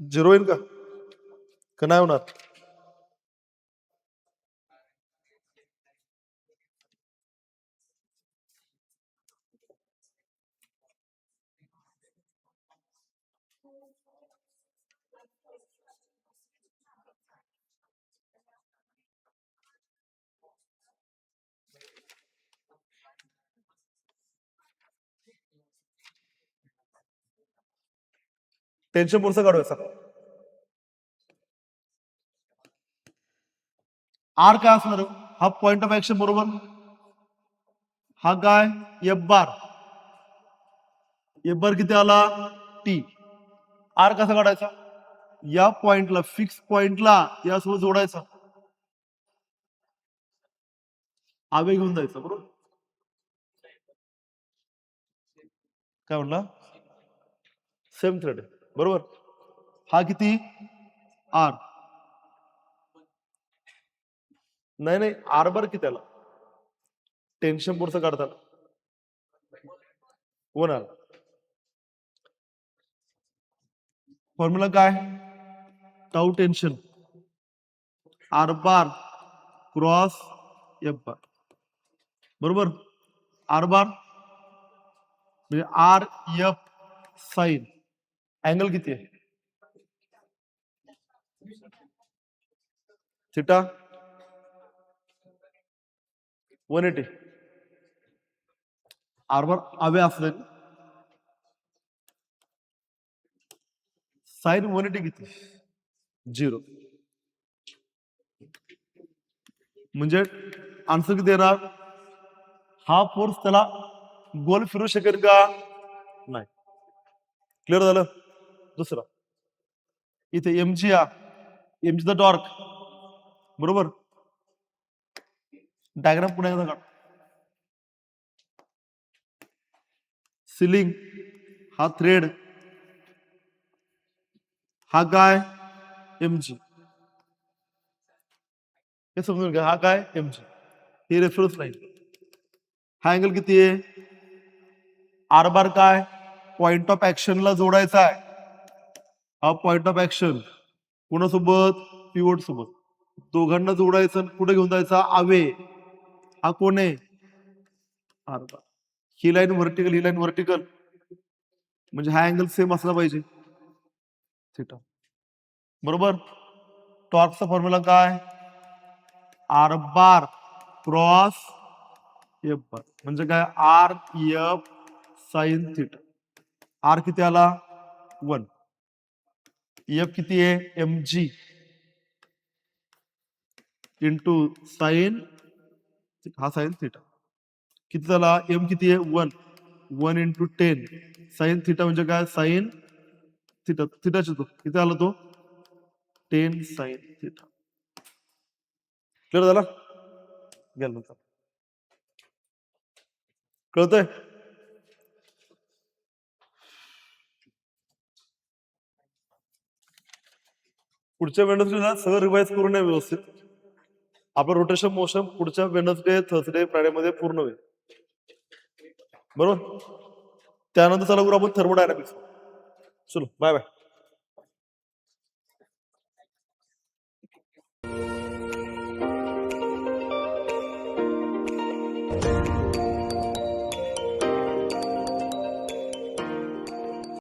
0 होईल का नाही होणार? टेन्शन फोर्सचा काढूया. आर काय असणार? हा पॉइंट ऑफ ऍक्शन, बरोबर? हा काय? F bar. एफ बार किती आला? टी. आर कसा काढायचा? या पॉइंटला, फिक्स पॉइंटला यासोबत जोडायचा, आवे घेऊन जायचा, बरोबर? काय म्हणला? सेम थ्रेड आहे, बरोबर? हा किती? आर. नाही, आर बार किती आला टेन्शन फोर्स काढताना? होणार. फॉर्म्युला काय? Tau tension R bar cross F bar, बरोबर? आर बार म्हणजे आर एफ साइन. अँगल किती आहे? थिटा 180. आर बार आवे असले, साइन 180 किती? 0. म्हणजे आन्सर किती येणार? हा फोर्स त्याला गोल फिरू शकेल का? नाही. क्लिअर झालं? दुसरा इथे एमजी द टॉर्क, बरोबर? डायग्राम पुन्हा एकदा काढ. सिलिंग हा थ्रेड, हा काय? एमजी. हे समजून घ्या, हा काय? एमजी. हे रेफरन्स लाईन. हा अँगल किती आहे? आर बार काय? पॉइंट ऑफ ऍक्शनला जोडायचा आहे. हा पॉइंट ऑफ ऍक्शन कोणासोबत? पिवोट सोबत. दोघांना जोडायचं, कुठे घेऊन जायचा? आवे. हा कोण आहे? R bar. ही लाईन व्हर्टिकल, ही लाईन व्हर्टिकल, म्हणजे हा अँगल सेम असला पाहिजे, थिटा, बरोबर? टॉर्कचा फॉर्म्युला काय? R bar cross F bar, म्हणजे काय? R F sine theta. आर किती आला? 1. एफ किती आहे? एमजी इंटू साइन, हा साइन थिटा किती झाला? एम किती आहे? 1. 1 इंटू 10 साइन थिटा म्हणजे काय? Sine theta. थिटाच तो किती आला? तो 10 साइन थिटा. क्लिअर झाला? गेलं कळतंय? पुढच्या वेळेला सगळं रिवाइज करून या व्यवस्थित. आपलं रोटेशन मोशन पुढच्या वेडनेसडे, थर्सडे, फ्रायडे मध्ये पूर्ण होईल, बरोबर? त्यानंतर चला करू आपण थर्मोडायनामिक्स. चलो बाय बाय.